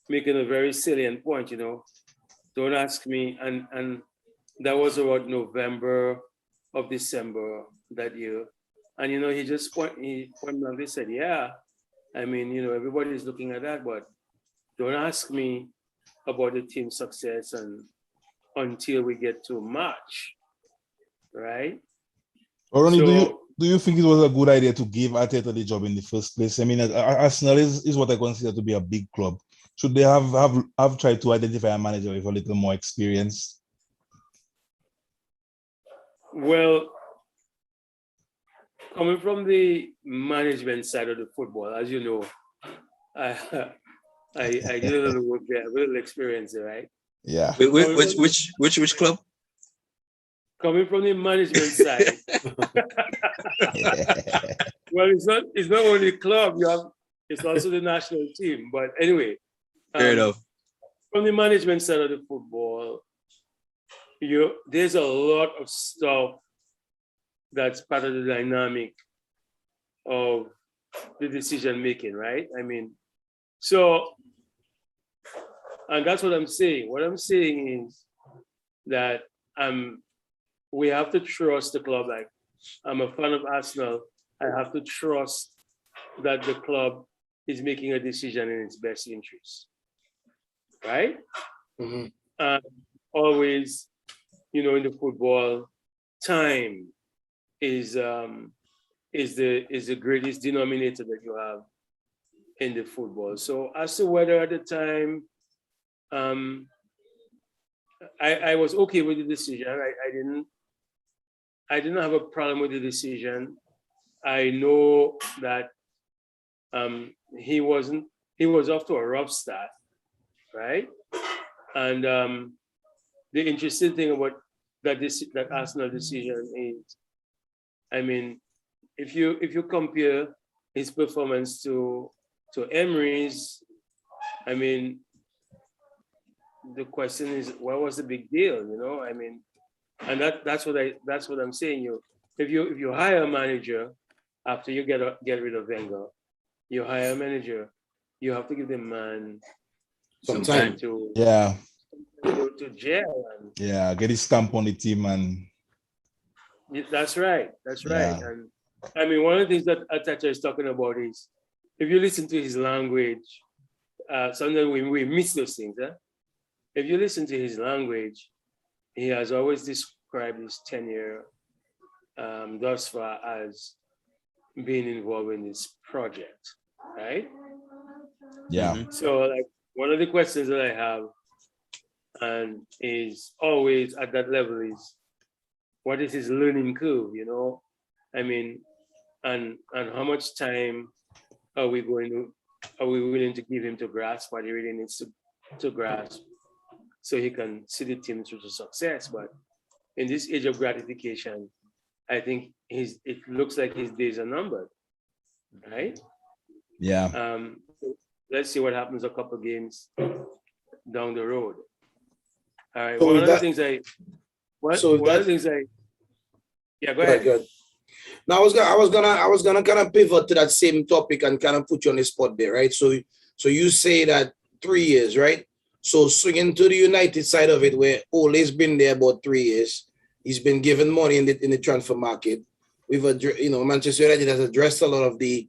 S5: making a very salient point, don't ask me. And that was about November of December that year. And, he just pointed out, he said, yeah, I mean, everybody's looking at that, but don't ask me about the team's success and until we get to March, right?
S3: Ronnie,
S5: So,
S3: do you think it was a good idea to give Arteta the job in the first place? I mean, Arsenal is what I consider to be a big club. Should they have tried to identify a manager with a little more experience?
S5: well, coming from the management side of the football, as you know, I did a little work there, a little experience there, right?
S3: Yeah.
S2: Which club?
S5: Coming from the management side, well, it's not only the club, it's also the national team. But anyway,
S2: Fair enough.
S5: from the management side of the football, there's a lot of stuff that's part of the dynamic of the decision making, right? I mean, so, and that's what I'm saying. What I'm saying is that we have to trust the club. Like, I'm a fan of Arsenal. I have to trust that the club is making a decision in its best interest, right?
S1: Mhm.
S5: And always, in the football, time is the greatest denominator that you have in the football. So as to whether at the time, I was okay with the decision. I didn't have a problem with the decision. I know that he was off to a rough start, right? And the interesting thing about that Arsenal decision is, I mean, if you compare his performance to Emery's, I mean, the question is, what was the big deal? I mean, and that's what I'm saying. If you hire a manager after you get rid of Wenger, you hire a manager, you have to give the man some time to gel. And
S3: get his stamp on the team and
S5: that's right. That's right.
S3: Yeah.
S5: And I mean, one of the things that Atacha is talking about is, if you listen to his language, sometimes we miss those things. If you listen to his language, he has always described his tenure thus far as being involved in this project, right?
S3: Yeah.
S2: Mhm.
S5: So, like, one of the questions that I have, and is always at that level, is what is his learning curve? I mean, and how much time are we willing to give him to grasp what he really needs to grasp, so he can see the team through to success? But in this age of gratification, I think it looks like his days are numbered, right?
S3: Yeah.
S5: Let's see what happens a couple games down the road. All right.
S1: So
S5: One
S1: with
S5: of the
S1: that-
S5: things
S1: so
S5: one of the
S1: that-
S5: things yeah, go ahead.
S1: Good. Now I was gonna kind of pivot to that same topic and kind of put you on the spot there, right? So you say that 3 years, right? So swinging to the United side of it, where Ole's been there about 3 years, he's been given money in the transfer market. Manchester United has addressed a lot of the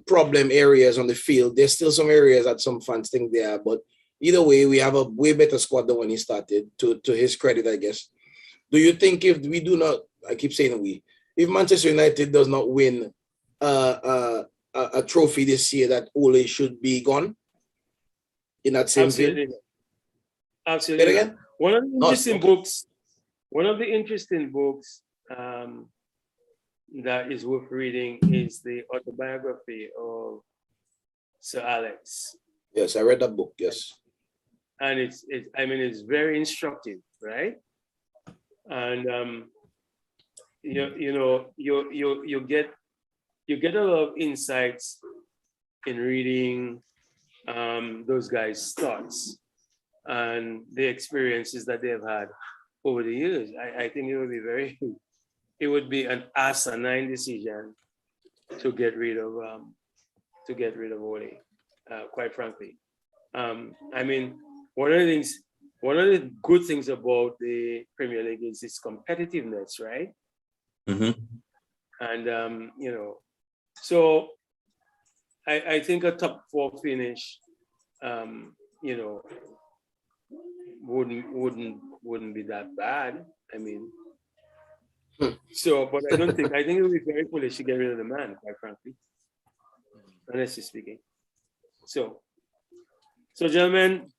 S1: problem areas on the field. There's still some areas that some fans think they are, but either way, we have a way better squad than when he started. To his credit, I guess. Do you think if we do not, I keep saying we, if Manchester United does not win a trophy this year, that Ole should be gone in that same
S5: Absolutely.
S1: field?
S5: Absolutely.
S1: Say it again?
S5: One of the interesting
S1: okay.
S5: books, that is worth reading is the autobiography of Sir Alex.
S1: Yes, I read that book. Yes.
S5: And it's very instructive, right? And you get a lot of insights in reading those guys' thoughts and the experiences that they've had over the years. I think it would be it would be an asinine decision to get rid of Ole, quite frankly. I mean, one of the good things about the Premier League is its competitiveness, right?
S2: Mm-hmm.
S5: And so I think a top 4 finish, wouldn't be that bad. I mean, but I think it would be very foolish to get rid of the man, quite frankly, honestly speaking. So gentlemen,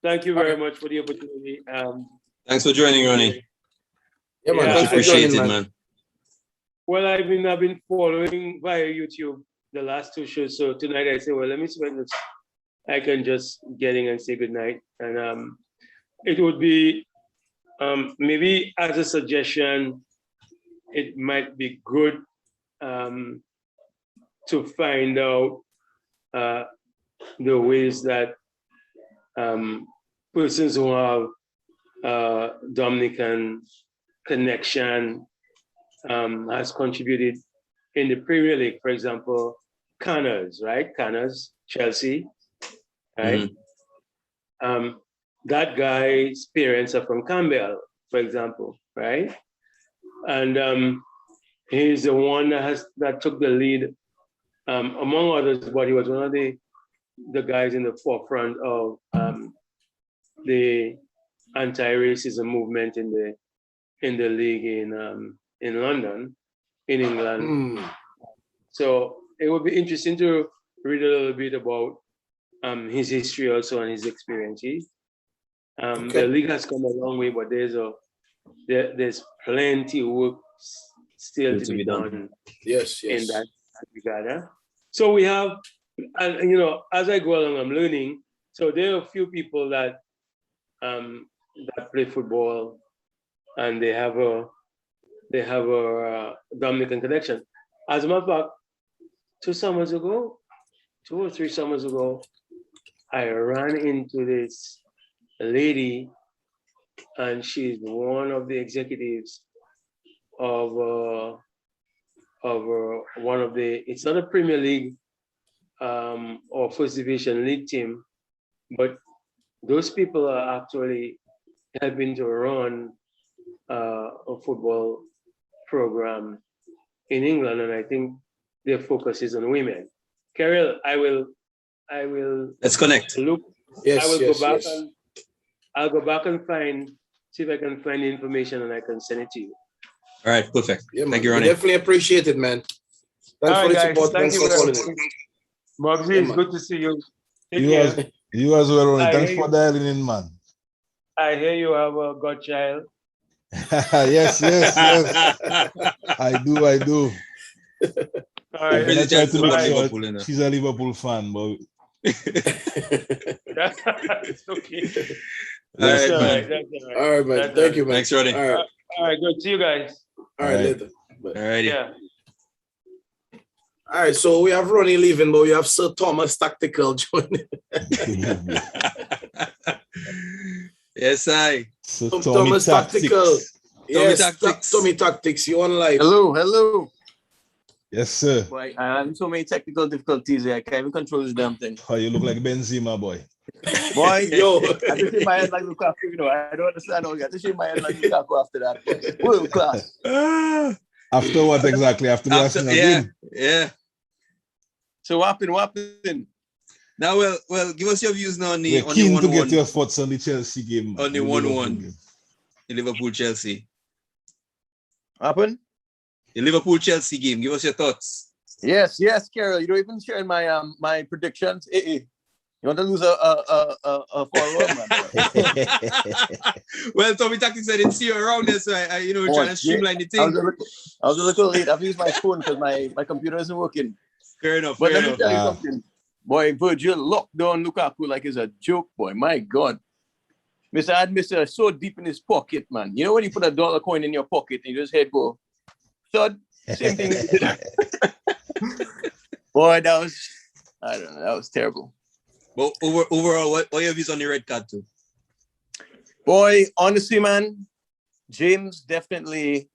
S5: thank you very much for the opportunity.
S2: Thanks for joining, Ronnie.
S1: Yeah, man.
S5: Yeah,
S1: Thanks for
S2: Appreciate
S1: joining,
S2: it,
S1: man.
S2: man.
S5: Well, I've been following via YouTube the last 2 shows. So tonight I say, well, let me see when I can just get in and say goodnight. And it would be maybe as a suggestion, it might be good to find out the ways that persons who have Dominican connection has contributed in the Premier League. For example, Connors, right? Connors, Chelsea, right? That guy's parents are from Campbell, for example, right? And he's the one that took the lead, among others, but he was one of the guys in the forefront of the anti-racism movement in the league in London, in England. So it would be interesting to read a little bit about his history also and his experiences. The league has come a long way, but there's plenty of work still to be done.
S1: Yes.
S5: In that regard. So we have, and as I go along, I'm learning. So there are a few people that play football, and they have a Dominican connection. As a matter of fact, 2 or 3 summers ago, I ran into this lady, and she's one of the executives of one of the, it's not a Premier League or First Division league team, but those people are actually helping to run a football program in England, and I think their focus is on women. Carol, I will.
S2: Let's connect.
S5: Look,
S1: Yes.
S5: I will
S1: Yes.
S5: go back
S1: Yes.
S5: and I'll go back and see if I can find the information, and I can send it to you.
S2: All right, perfect.
S1: Yeah, man.
S2: Thank you,
S1: We
S2: Ronnie.
S1: definitely appreciate it, man. Thanks for the support. Thanks for calling in.
S5: Bugsy,
S1: Yeah,
S5: it's
S1: man.
S5: good to see you. Take
S3: You
S5: care.
S3: as well, Ronnie.
S5: I
S3: Thanks
S5: hear
S3: for
S5: you.
S3: dialing in, man.
S5: I hear you have a godchild.
S3: Yes. I do.
S5: All
S3: I'm
S5: right.
S3: gonna try to make sure
S2: Liverpool, you know.
S3: she's a Liverpool fan, but
S5: It's okay.
S2: All
S5: That's
S2: right,
S5: all
S2: man.
S5: right. That's all right.
S1: All right, man.
S5: That's
S1: Thank
S5: all
S1: you, man.
S2: Thanks, Ronnie.
S1: All right.
S5: All right, good. See you guys.
S1: All right,
S3: All right.
S1: later. Bye.
S2: All righty.
S5: Yeah.
S1: All right, so we have Ronnie leaving, but we have Sir Thomas Tactical joining.
S2: Yes, I.
S3: so
S1: Tom-
S3: Tommy
S1: Thomas
S3: Tactics.
S1: Tactical. Yes,
S2: Tactics.
S1: Tommy Tactics, you on live.
S6: Hello.
S3: Yes, sir.
S6: Boy, I have so many technical difficulties here. I can't even control this damn thing.
S3: Oh, you look like Benzema, boy.
S6: Boy,
S1: Yo.
S6: I have to shake my head like Lukaku, I don't understand how you have to shake my head like Lukaku after that. Boy. World class.
S3: After what exactly? After the Arsenal game?
S2: Yeah.
S6: So what happened?
S2: Now, well, give us your views now on the
S3: We're keen to get
S2: 1-1
S3: your thoughts on the Chelsea game.
S2: On the
S3: Liverpool
S2: 1-1.
S3: game.
S2: the Liverpool-Chelsea.
S6: What happened?
S2: The Liverpool-Chelsea game. Give us your thoughts.
S6: Yes, Carol. You don't even share my my predictions. You want to lose a follower, man?
S2: Well, Tommy Tactics, I didn't see you around there, so I trying to streamline the
S6: I
S2: thing.
S6: was a little late. I've used my phone because my computer isn't working.
S2: Fair enough.
S6: But
S2: fair
S6: let me
S2: enough.
S6: tell you something. Boy, Virgil locked down Lukaku like it's a joke, boy. My God. Mr. so deep in his pocket, man. You know when you put $1 coin in your pocket and you just head go, thud? Same thing. Boy, that was terrible.
S2: But overall, what are your views on the red card too?
S6: Boy, honestly, man, James definitely,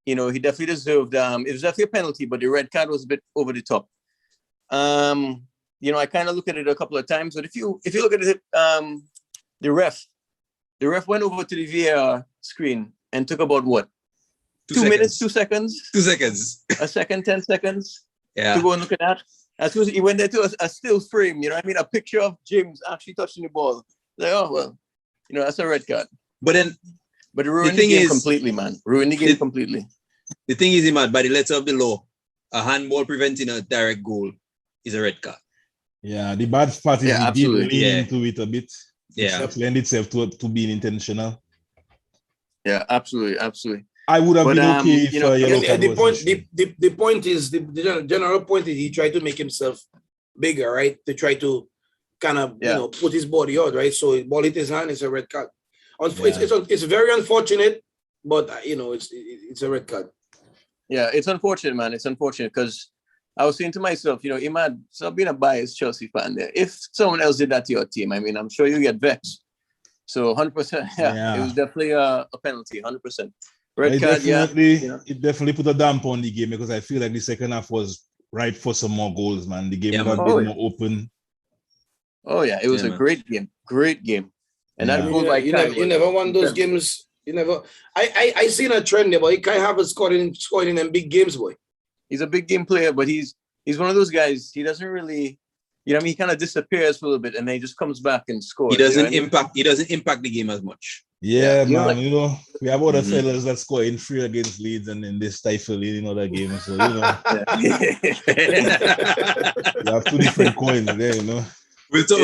S6: he definitely deserved. It was definitely a penalty, but the red card was a bit over the top. I kind of looked at it a couple of times, but if you look at it, the ref went over to the VAR screen and took about what? 2 minutes, 2 seconds?
S2: 2 seconds.
S6: A second, 10 seconds
S2: Yeah.
S6: to go and look at that. As soon as he went there to a still frame, a picture of James actually touching the ball. Like, oh, well, that's a red card.
S2: But then,
S6: But it ruined the game completely, man. Ruined the game completely.
S2: The thing is, Imad, by the letter of the law, a handball preventing a direct goal is a red card.
S3: Yeah, the bad part is he did lean into it a bit.
S2: Yeah.
S3: It lend itself to being intentional.
S6: Yeah, absolutely.
S3: I would have been okay if yellow card
S1: the
S3: was
S1: point.
S3: issued.
S1: The point is the general point is he tried to make himself bigger, right? To try to kind of put his body out, right? So ball hit his hand, it's a red card. It's very unfortunate, but it's a red card.
S6: Yeah, it's unfortunate, man. It's unfortunate because I was saying to myself, Imad, stop being a biased Chelsea fan there. If someone else did that to your team, I'm sure you get vexed. So 100%, it was definitely a penalty, 100%. Red card,
S3: it definitely put a damp on the game because I feel like the second half was ripe for some more goals, man. The game would have been more open.
S6: Oh yeah, it was a great game. And that goal by Kai,
S1: you never won those games. You never. I seen a trend there, but Kai haven't scored in them big games, boy.
S6: He's a big game player, but he's one of those guys. He doesn't really, he kind of disappears for a little bit, and then he just comes back and scores.
S2: He doesn't impact the game as much.
S3: Yeah, man. We have other fellas that score in 3 against Leeds, and then they stifle in other games. So you have 2 different coins there,
S2: We'll talk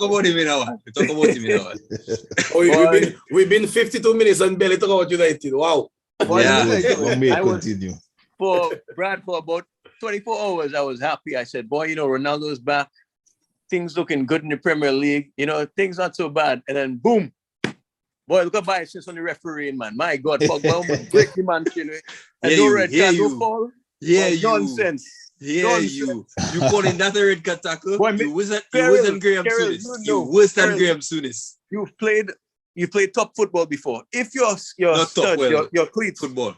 S2: about him in a while.
S1: We've been 52 minutes and barely talk about United. Wow.
S3: Continue.
S6: For about 24 hours, I was happy. I said, boy, Ronaldo's back. Things looking good in the Premier League. Things not so bad. And then boom. Boy, look at biases on the refereeing, man. My God, Pogba break the man chin. And no red card, no foul.
S2: Yeah,
S6: nonsense.
S2: Yeah, you calling that a red card tackle? Boy, you wasn't Graham Souness. You worse than Graham Souness.
S6: You played top football before. If your cleats
S2: football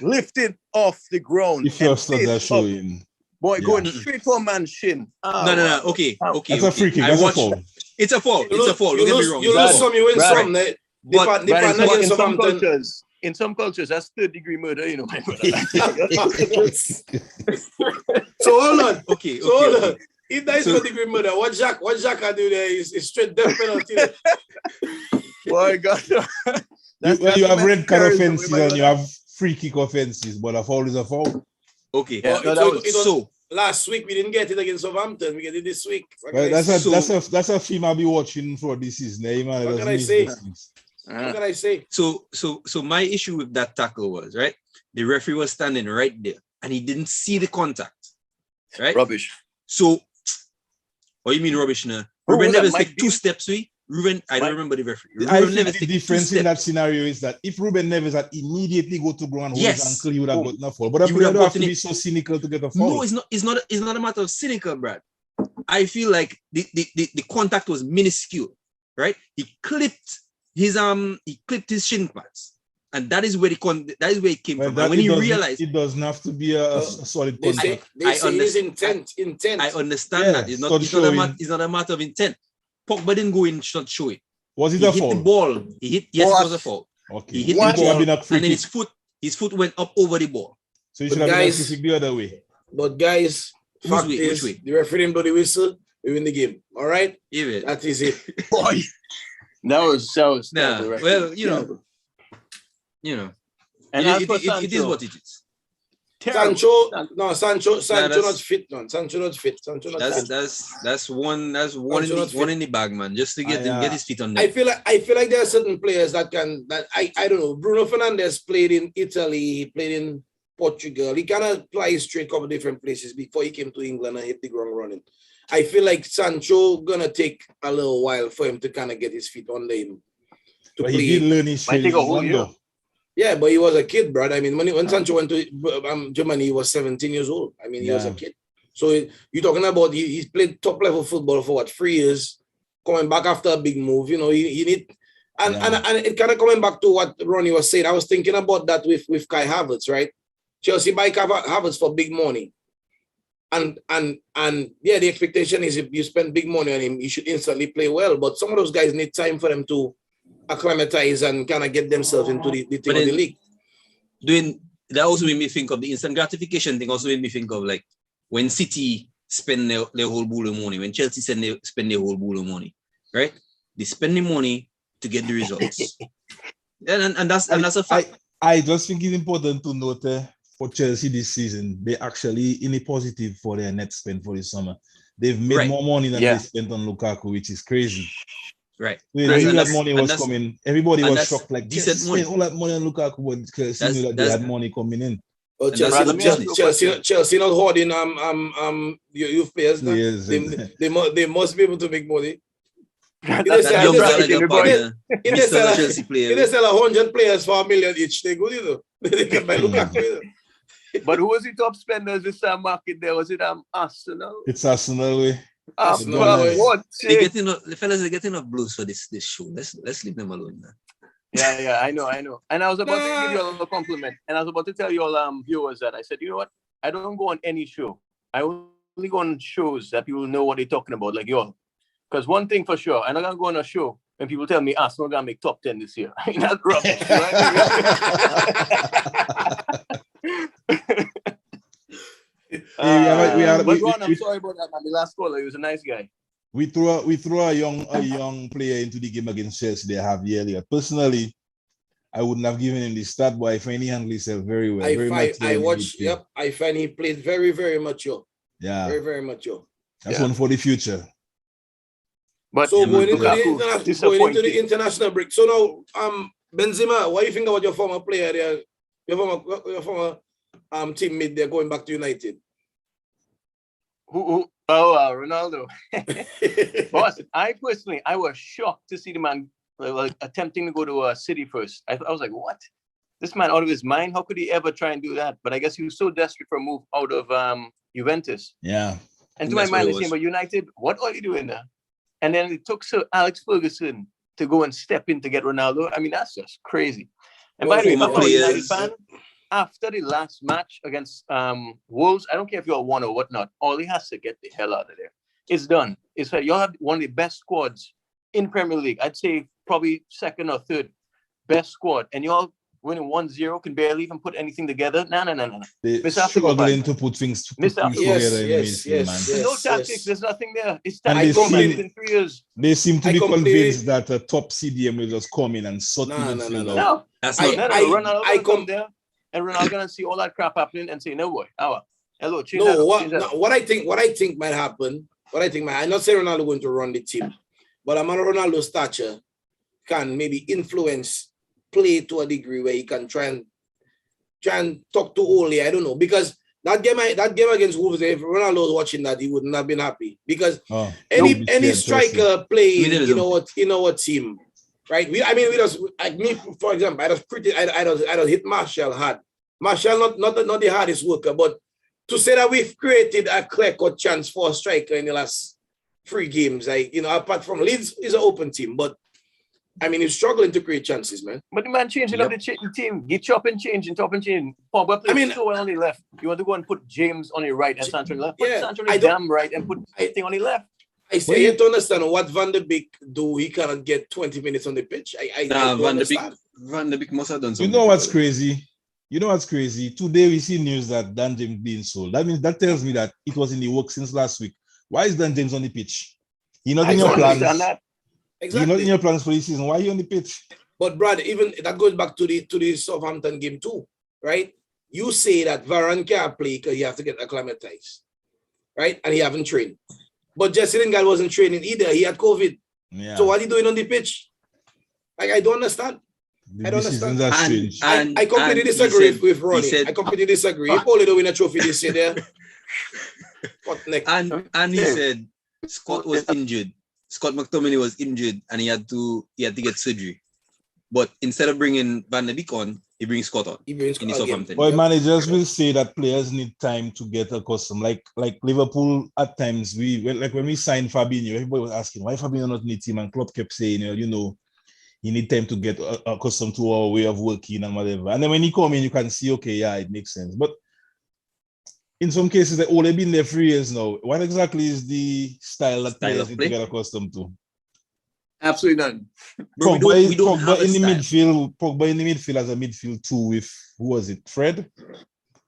S6: lifted off the ground,
S3: if your studs are showing,
S6: boy, going straight for a man's shin.
S2: No. Okay.
S3: That's a free kick. That's a foul.
S2: It's a foul. Don't get me wrong.
S1: You lose some, you win some.
S6: In some cultures, that's 3rd-degree murder, my brother.
S1: So hold on.
S2: Okay.
S1: Hold on. If that is 3rd-degree murder, what Jack can do there is straight death penalty.
S6: Boy, God.
S3: You have red card offenses and you have free kick offenses, but a foul is a foul.
S2: Okay.
S1: Last week we didn't get it against Southampton. We get it this week.
S3: That's a film I'll be watching for this season.
S1: What can I say? What can I say?
S2: So my issue with that tackle was, right, the referee was standing right there and he didn't see the contact, right?
S6: Rubbish.
S2: So, what you mean rubbish now? Ruben Neves take 2 steps away. I don't remember the referee.
S3: I think the difference in that scenario is that if Ruben Neves had immediately go to ground, he would have gotten a foul. But you don't have to be so cynical to get a foul.
S2: No, it's not a matter of cynical, Brad. I feel like the contact was minuscule, right? He clipped his shin pads, and that is where it came from. And when he realized
S3: it doesn't have to be a solid contact.
S1: They say it's intent.
S2: I understand that it's not a matter of intent. Pogba didn't go in, not show it.
S3: Was it a foul?
S2: Hit the ball. It was a foul.
S3: Okay.
S2: He hit the ball, and then his foot went up over the ball.
S3: So you should have been the other way.
S1: But guys, fact is, the referee didn't blow the whistle. We win the game. All right?
S2: Yeah,
S1: that is it.
S6: Boy, that was
S2: well, and it is what it is.
S1: Sancho not fit, man. Sancho not fit.
S2: That's one in the bag, man. Just to get his feet on there.
S1: I feel like there are certain players that I don't know. Bruno Fernandes played in Italy, he played in Portugal. He kind of played straight a couple different places before he came to England and hit the ground running. I feel like Sancho gonna take a little while for him to kind of get his feet under him.
S3: But he did learn his trade.
S1: Yeah, but he was a kid, bro. I mean, when Sancho went to Germany, he was 17 years old. I mean, he was a kid. So you're talking about he's played top level football for 3 years, coming back after a big move. You need. And it kind of coming back to what Ronnie was saying. I was thinking about that with Kai Havertz, right? Chelsea buy Kai Havertz for big money. And yeah, the expectation is if you spend big money on him, you should instantly play well. But some of those guys need time for them to acclimatize and kind of get themselves into the thing of the league.
S2: That also made me think of the instant gratification thing. Also made me think of like when City spend their whole bowl of money, when Chelsea spend their whole bowl of money, right? They spend the money to get the results. and that's a fact.
S3: I just think it's important to note for Chelsea this season, they actually in a positive for their net spend for the summer. They've made more money than they spent on Lukaku, which is crazy.
S2: Right.
S3: When that money was coming, everybody was shocked. Like,
S2: decent money.
S3: All that money on Lukaku, but Chelsea knew that they had money coming in.
S1: Oh, Chelsea not hoarding youth players.
S3: Yes,
S1: they must be able to make money.
S2: If they sell
S1: 100 players for $1 million each, they good, you know. They can buy Lukaku.
S6: But who was the top spenders this market there? Was it Arsenal?
S3: It's Arsenal.
S2: The fellas are getting enough blues for this show. Let's leave them alone now.
S6: Yeah, I know. And I was about to give you all a compliment. And I was about to tell you all viewers that I said, you know what? I don't go on any show. I only go on shows that people know what they're talking about, like y'all. Because one thing for sure, I'm not gonna go on a show when people tell me Arsenal gonna make top 10 this year. That's rubbish, right? But Ron, I'm sorry about that, man. The last caller, he was a nice guy.
S3: We throw a young player into the game against Chelsea. They have earlier. Personally, I wouldn't have given him the start, but I find he handled himself very well.
S1: I find he played very, very mature.
S3: Yeah.
S1: Very, very mature.
S3: That's one for the future.
S6: But
S1: so going into the international break. So now, Benzema, what do you think about your former player there? Your former teammate there going back to United?
S6: Who? Oh, Ronaldo. Boss, I was shocked to see the man attempting to go to City first. I was like, what? This man out of his mind? How could he ever try and do that? But I guess he was so desperate for a move out of Juventus.
S3: Yeah.
S6: And to my mind, I saying, but United, what are you doing there? And then it took Sir Alex Ferguson to go and step in to get Ronaldo. I mean, that's just crazy. And by the way, if I'm a United fan, after the last match against Wolves, I don't care if you're won or whatnot, all he has to get the hell out of there. It's done. It's like you have one of the best squads in Premier League. I'd say probably second or third best squad. And y'all winning 1-0, can barely even put anything together. No.
S3: They're struggling to put things together.
S1: Yes.
S6: There's no tactics. There's nothing there. It's
S3: tactics
S6: in 3 years.
S3: They seem to be convinced that a top CDM will just come in and sort things out.
S6: No.
S2: That's not.
S6: Ronaldo come there, and Ronaldo gonna see all that crap happening and say, "No boy, hello."
S1: What I think might happen. I'm not saying Ronaldo going to run the team, but a man of Ronaldo's stature can maybe influence play to a degree where he can try and talk to Ole. I don't know, because that game against Wolves, if Ronaldo was watching that, he wouldn't have been happy, because any striker playing in our team, right? We just, like me, for example, I just hit Martial hard. Martial not the hardest worker, but to say that we've created a clear-cut chance for a striker in the last 3 games, apart from Leeds is an open team, but I mean, he's struggling to create chances, man.
S6: But the man changing up the team. He chop and change. Pogba plays so well on the left. You want to go and put James on the right and Sancho on the left? Put Sancho on the damn right and put anything on the left.
S1: I say, you have to understand what Van de Beek do. He cannot get 20 minutes on the pitch.
S2: Van de Beek must have done something.
S3: You know what's crazy? Today we see news that Dan James being sold. That tells me that it was in the works since last week. Why is Dan James on the pitch? He not in your plans. Exactly. You're not in your plans for this season. Why are you on the pitch?
S1: But Brad, even that goes back to the Southampton game too, right? You say that Varane can't play because you have to get acclimatized, right? And he haven't trained. But Jesse Lingard wasn't training either. He had COVID.
S3: Yeah.
S1: So what are you doing on the pitch? Like, I don't understand. I don't understand. I completely disagree with Ronnie. I completely disagree. If only don't win a trophy this year there. What next?
S2: And he said Scott was injured. Scott McTominay was injured and he had to get surgery. But instead of bringing Van de Beek on, he brings Scott on. In Southampton.
S3: Well, managers will say that players need time to get accustomed. Like Liverpool at times, when we signed Fabinho, everybody was asking why Fabinho not in the team, and Klopp kept saying, he need time to get accustomed to our way of working and whatever. And then when he come in, you can see, okay, yeah, it makes sense. But in some cases, they only been there 3 years now. What exactly is the style that players need to get accustomed to?
S6: Absolutely none.
S2: Bro, we don't have
S3: Pogba
S2: a
S3: in the
S2: style.
S3: midfield. Pogba in the midfield as a midfield too with who was it? Fred.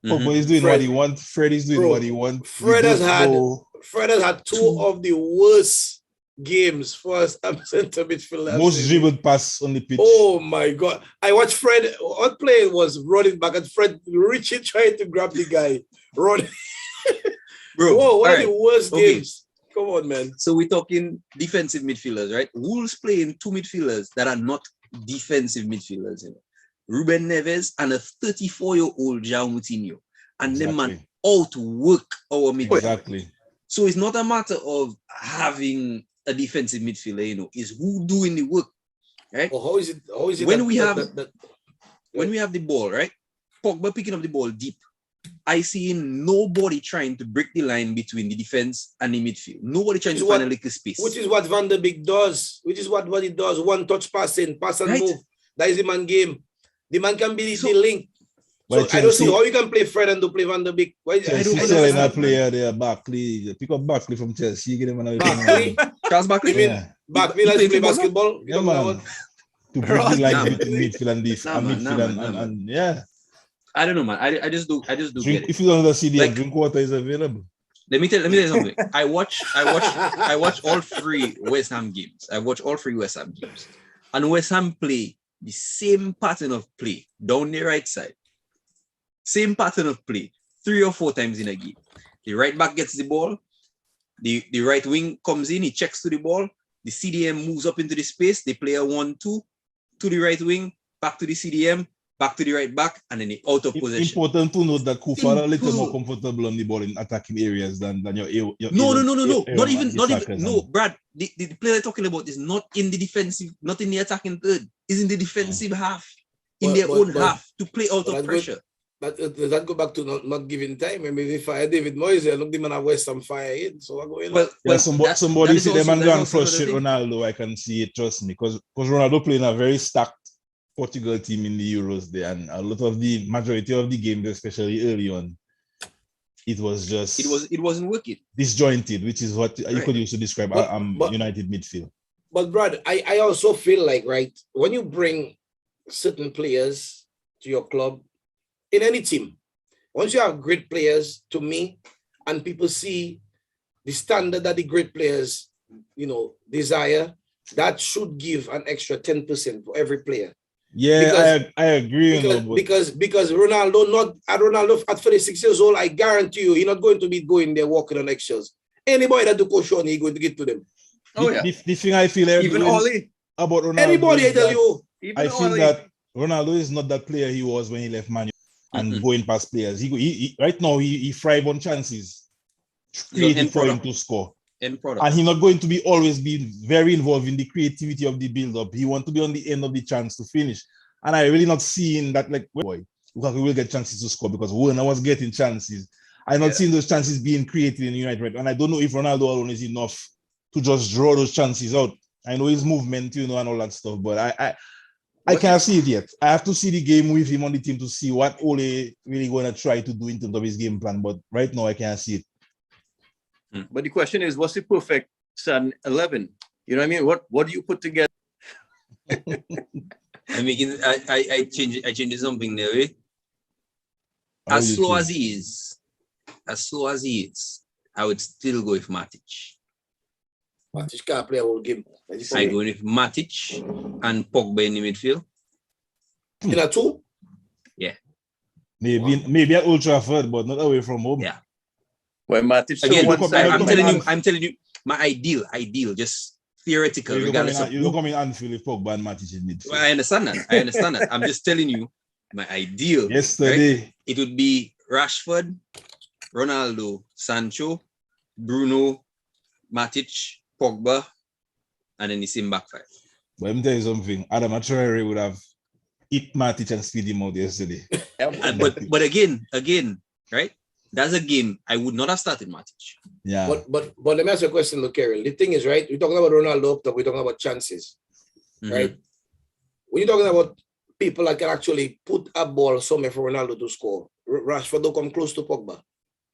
S3: Pogba is doing
S1: Fred.
S3: what he wants. Fred is doing
S1: Bro,
S3: what he wants.
S1: Fred has had two of the worst games for us center midfield.
S3: Most dribbled pass on the pitch.
S1: Oh my God. I watched Fred. One play was running back and Fred reaching, trying to grab the guy. Running.
S2: Bro,
S1: Whoa, one of
S2: alright.
S1: the worst
S2: Okay.
S1: games. Come on, man.
S2: So we're talking defensive midfielders, right? Wolves playing 2 midfielders that are not defensive midfielders. You know? Ruben Neves and a 34-year-old João Moutinho. And them man outwork our midfield.
S3: Exactly.
S2: So it's not a matter of having a defensive midfielder, you know, it's who doing the work, right?
S1: Oh, how is it?
S2: When we have the ball, right? Pogba picking up the ball deep. I see nobody trying to break the line between the defense and the midfield. Nobody trying to find a little space.
S1: Which is what Van der Beek does. Which is what he does. One touch passing, pass and
S2: Right.
S1: move. That is the man game. The man can be the link. So
S3: But
S1: I don't see how you can play Fred and to play Van der Beek. Why? I don't
S3: selling a
S1: understand.
S3: player there, Barkley. Pick up Barkley from Chelsea. Get him another
S1: Barkley?
S2: Charles Barkley?
S1: You mean
S3: Yeah.
S1: Barkley
S2: He
S1: likes to play
S2: play football?
S1: basketball?
S3: Yeah, man. To break the line between midfield and midfield and yeah.
S2: I don't know, man. I just do get
S3: Drink,
S2: it.
S3: if you don't have CDM,
S2: Like-
S3: drink water is available.
S2: Let me tell you something. I watch all 3 West Ham games. And West Ham play the same pattern of play down the right side. Same pattern of play 3 or 4 times in a game. The right back gets the ball. The right wing comes in. He checks to the ball. The CDM moves up into the space. They play a 1-2 to the right wing, back to the CDM, back to the right back, and then the out of possession.
S3: Important to note that Kufa are a little more comfortable on the ball in attacking areas than your
S2: No. Not even.
S3: attackers.
S2: No, Brad. The player they're talking about is not in the defensive, not in the attacking third. Is in the defensive half, in their own half to play out of pressure.
S1: But does that go back to not giving time? I mean, if I David Moyes, look, the man at West Ham fire in. So I go in.
S3: Well, somebody see them and go and frustrate
S2: thing.
S3: Ronaldo. I can see it, trust me, because Ronaldo playing a very stacked Portugal team in the Euros there, and a lot of the majority of the games, especially early on, it wasn't working. Disjointed, which is what you could use to describe United midfield.
S1: But Brad, I also feel like, right, when you bring certain players to your club in any team, once you have great players, to me, and people see the standard that the great players, desire, that should give an extra 10% for every player.
S3: Yeah, I agree.
S1: Because Ronaldo at 36 years old, I guarantee you, he's not going to be going there walking on eggshells. Anybody that do coach on, he's going to get to them.
S6: Oh yeah.
S3: The thing I feel
S6: Even Oli.
S3: about Ronaldo.
S1: Anybody, I tell you.
S3: I feel that Ronaldo is not that player he was when he left Man United and going past players. He right now he thrives on chances created for him to score. And he's not going to be always be very involved in the creativity of the build-up. He wants to be on the end of the chance to finish. And I really not seeing that, like, boy, because we will get chances to score because Werner was getting chances. I'm not seeing those chances being created in United, right? And I don't know if Ronaldo alone is enough to just draw those chances out. I know his movement, and all that stuff, but I can't see it yet. I have to see the game with him on the team to see what Ole really going to try to do in terms of his game plan. But right now, I can't see it.
S6: But the question is, what's the perfect Sun 11? You know what I mean? What do you put together?
S2: I change something there. Eh? As slow as he is, I would still go with Matic.
S1: Matic can't play a whole game.
S2: I go with Matic and Pogba in the midfield.
S1: In a 2?
S2: Yeah.
S3: Maybe at Old Trafford, but not away from home.
S2: Yeah.
S6: Well, Matic.
S2: Again, I'm telling you, my ideal, just theoretical.
S3: You look coming Anfield if Pogba and Matic in midfield.
S2: Well, I understand that. I'm just telling you, my ideal.
S3: Yesterday,
S2: right? It would be Rashford, Ronaldo, Sancho, Bruno, Matic, Pogba, and then the same back five.
S3: But let me tell you something. Adam Traore would have hit Matic and speed him out yesterday.
S2: But again, right? That's a game I would not have started Matic.
S3: Yeah.
S1: But let me ask you a question, look, Carol. The thing is, right? We're talking about Ronaldo up top, we're talking about chances, right? when you're talking about people that can actually put a ball somewhere for Ronaldo to score, Rashford don't come close to Pogba,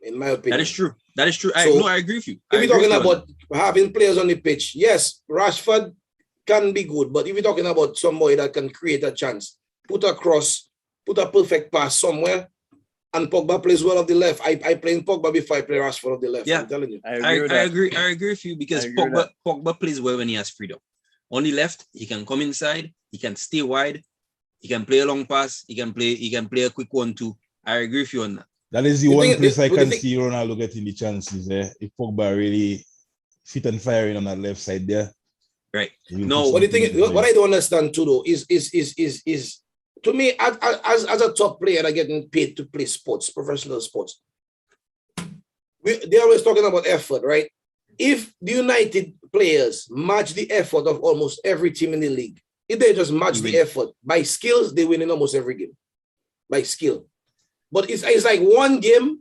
S1: in my opinion.
S2: That is true. That is true.
S1: So,
S2: I agree with you.
S1: If you're talking about having players on the pitch, yes, Rashford can be good, but if you're talking about somebody that can create a chance, put a cross, put a perfect pass somewhere, and Pogba plays well off the left. I play in Pogba before I play Rashford off the left.
S2: Yeah.
S1: I'm telling you.
S2: I agree with you because Pogba plays well when he has freedom. On the left, he can come inside, he can stay wide, he can play a long pass, he can play a quick 1-2. I agree with you on that.
S3: That is the one place I can see Ronaldo getting the chances there. If Pogba really fit and firing on that left side there.
S2: Right.
S1: No, what I don't understand too though is to me as a top player that getting paid to play sports, professional sports. They're always talking about effort, right? If the United players match the effort of almost every team in the league, if they just match the effort by skills, they win in almost every game. By skill. But it's like one game,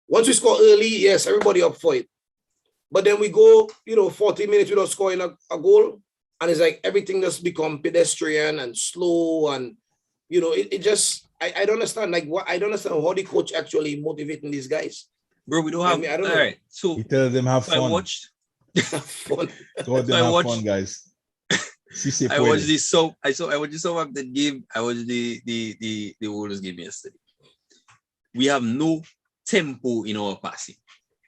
S1: once we score early, yes, everybody up for it. But then we go, 40 minutes without scoring a goal, and it's like everything just become pedestrian and slow, and it just I don't understand I don't understand how the coach actually motivating these guys.
S2: Bro, we don't have.
S1: I don't know.
S2: All right, so
S3: he tells them have fun.
S2: I watched.
S1: Fun.
S3: Have fun, guys.
S2: I watched this. So I watched the Southampton game. I watched the Wolves game yesterday. We have no tempo in our passing,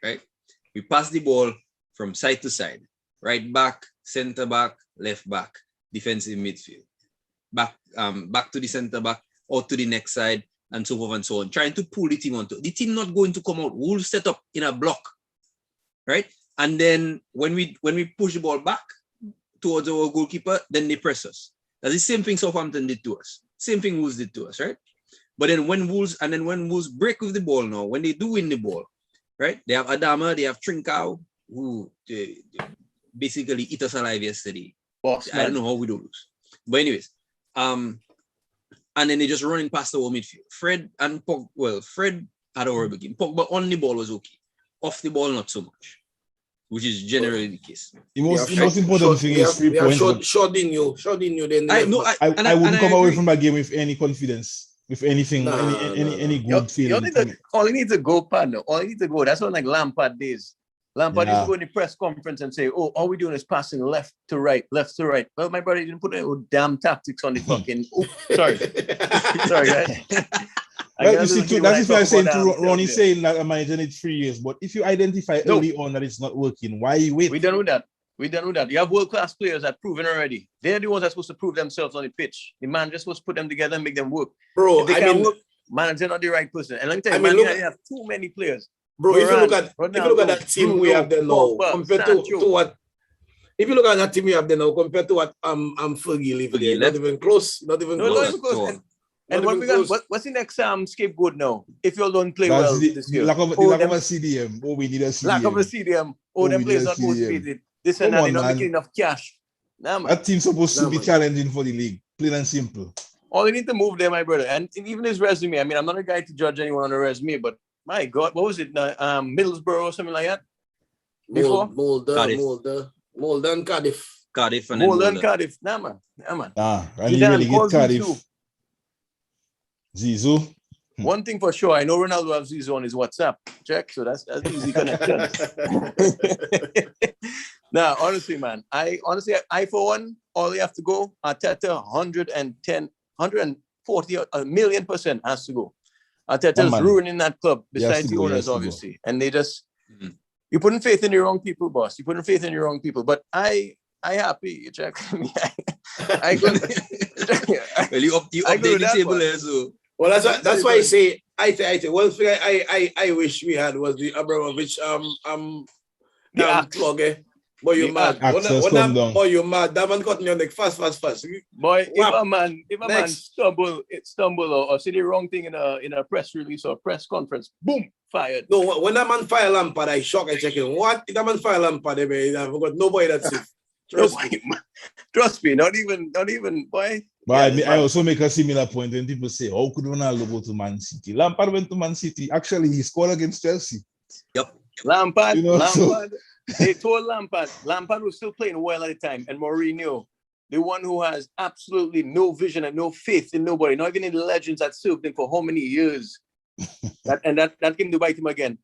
S2: right? We pass the ball from side to side, right back, center back, left back, defensive midfield, back to the center back or to the next side, and so forth and so on. Trying to pull the team onto the team not going to come out. We'll set up in a block, right? And then when we push the ball back towards our goalkeeper, then they press us. That's the same thing Southampton did to us. Same thing Wolves did to us, right? But then when Wolves break with the ball now, when they do win the ball, right? They have Adama, they have Trincao, who basically eat us alive yesterday. I don't know how we don't lose. But anyways, and then they just running past the whole midfield. Fred and Fred had a horrible game. Pogba on the ball was okay. Off the ball, not so much, which is generally the case.
S3: The most important thing is 3 points.
S1: Shordinho. Then
S3: I wouldn't come away from that game with any confidence. With anything, any good feeling.
S6: All you need to go, partner. All you need to go. That's what like Lampard days. Lampard used to go in the press conference and say, "Oh, all we're doing is passing left to right, left to right." Well, my brother didn't put any damn tactics on the fucking. Sorry, guys.
S3: Well, you see, that's if I'm saying to Ronnie saying that a manager needs 3 years. But if you identify early on that it's not working, why wait?
S6: We done with that. You have world-class players that proven already. They're the ones that are supposed to prove themselves on the pitch. The man just supposed to put them together and make them work.
S1: Bro,
S6: if they can't work, manager not the right person. And let me tell you, you have too many players.
S1: Bro, if you look at that team we have there now, compared to what, if you look at that team we have there now, compared to what Fergie leaving there, not even close. Not even close.
S6: And what's the next scapegoat now? If you don't play well this year,
S3: lack of a CDM. Oh, we need a CDM.
S6: Lack of a CDM. Them players not motivated. This and that, they're not making enough cash. Nah,
S3: that team's supposed to be challenging for the league, plain and simple.
S6: All you need to move there, my brother. And even his resume, I mean, I'm not a guy to judge anyone on a resume, but my God, what was it? Middlesbrough or something like that? Before?
S1: Molde and Cardiff.
S6: Molde and Cardiff. Nah, man.
S3: And he really get Cardiff. Zizou.
S6: One thing for sure, I know Ronaldo has Zizou on his WhatsApp. Check, so that's easy connection. Now, honestly, man, I for one, all you have to go, Arteta 140, a million % has to go. Arteta's ruining that club besides the owners, obviously. And they just, you're putting faith in the wrong people, boss. You're putting faith in the wrong people. But I happy, you check. I go.
S2: Well, you update the table there, so.
S1: Well, that's why I say I one thing I wish we had was the Abramovich plug. Boy, you mad. Boy, you mad. That man cut me on the fast.
S6: Boy, if a man stumble or say the wrong thing in a press release or press conference, boom, fired.
S1: No, when that man fire Lampard, I shock. I check in. What? If that man fire Lampard, I've got nobody that's it.
S6: Trust me, not even, boy.
S3: But I also make a similar point when people say, how could Ronaldo go to Man City? Lampard went to Man City. Actually, he scored against Chelsea.
S2: Yep.
S6: Lampard, they told Lampard was still playing well at the time, and Mourinho the one who has absolutely no vision and no faith in nobody, not even in the legends that served him for how many years. that came to bite him again.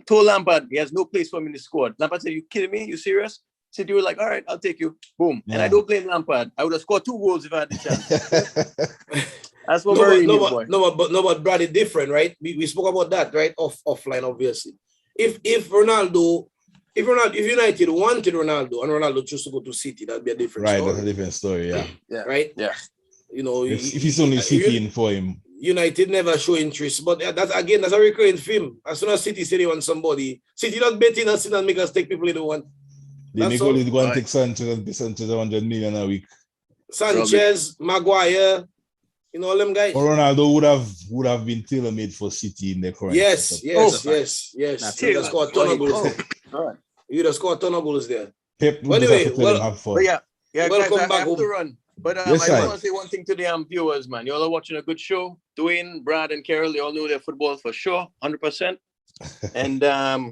S6: Told Lampard he has no place for him in the squad. Lampard said, "You kidding me? You serious?" Said, "You were like, all right, I'll take you." Boom.
S3: Yeah.
S6: And I don't blame Lampard. I would have scored 2 goals if I had the chance. That's what
S1: No,
S6: Mourinho, boy.
S1: but Brad, it's different, right? We spoke about that, right? Offline, obviously. If United wanted Ronaldo and Ronaldo chose to go to City, that'd be a different
S3: Right,
S1: story.
S3: that's a different story, yeah.
S6: Yeah.
S1: Right?
S6: Yeah.
S1: You know,
S3: If he's only City in for him.
S1: United never show interest, but that's a recurring theme. As soon as City say they want somebody, City not betting us and make us take people they don't want.
S3: They
S1: That's
S3: go
S1: all.
S3: and take Sanchez and pay Sanchez 100 million a week.
S1: Sanchez, Maguire, you know all them guys.
S3: Or Ronaldo would have been tailor-made for City in their current
S1: Yes.
S3: setup.
S1: Yes. You just score a ton of goals.
S6: All right.
S1: You just score a ton of goals there.
S3: Pep would
S1: Well,
S3: just
S1: anyway,
S3: have to tell him have fun.
S6: But yeah,
S1: Welcome
S6: guys, I
S1: back
S6: have
S1: home.
S6: to run. But
S3: Yes,
S6: I
S3: I-
S6: want to say one thing to the viewers, man. You all are watching a good show. Dwayne, Brad, and Carol, they all know their football for sure, 100%. And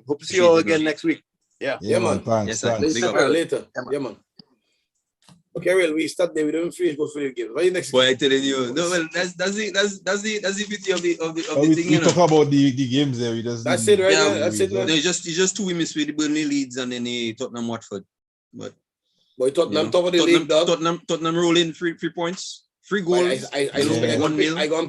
S6: hope to see you all again next week. Yeah.
S1: Yeah, man.
S3: Thanks,
S2: Yes, sir.
S3: thanks.
S2: Big up.
S1: Later. Yeah, man. Okay, well, we start there. We don't finish. Go for the game. What are you next?
S2: Boy, I telling you, no, well, that's the beauty of the
S3: We
S2: thing, you know.
S3: talk about the games there. We just
S1: That's it, right?
S2: Yeah,
S1: there. That's it.
S2: No,
S1: Man.
S2: it's just 2 women with the Burnley Leeds and then the Tottenham Watford. But
S1: Boy, Tottenham
S2: you know,
S1: top of the league, dog.
S2: Tottenham rolling 3 points, 3 goals.
S1: I
S3: Yeah.
S1: gonna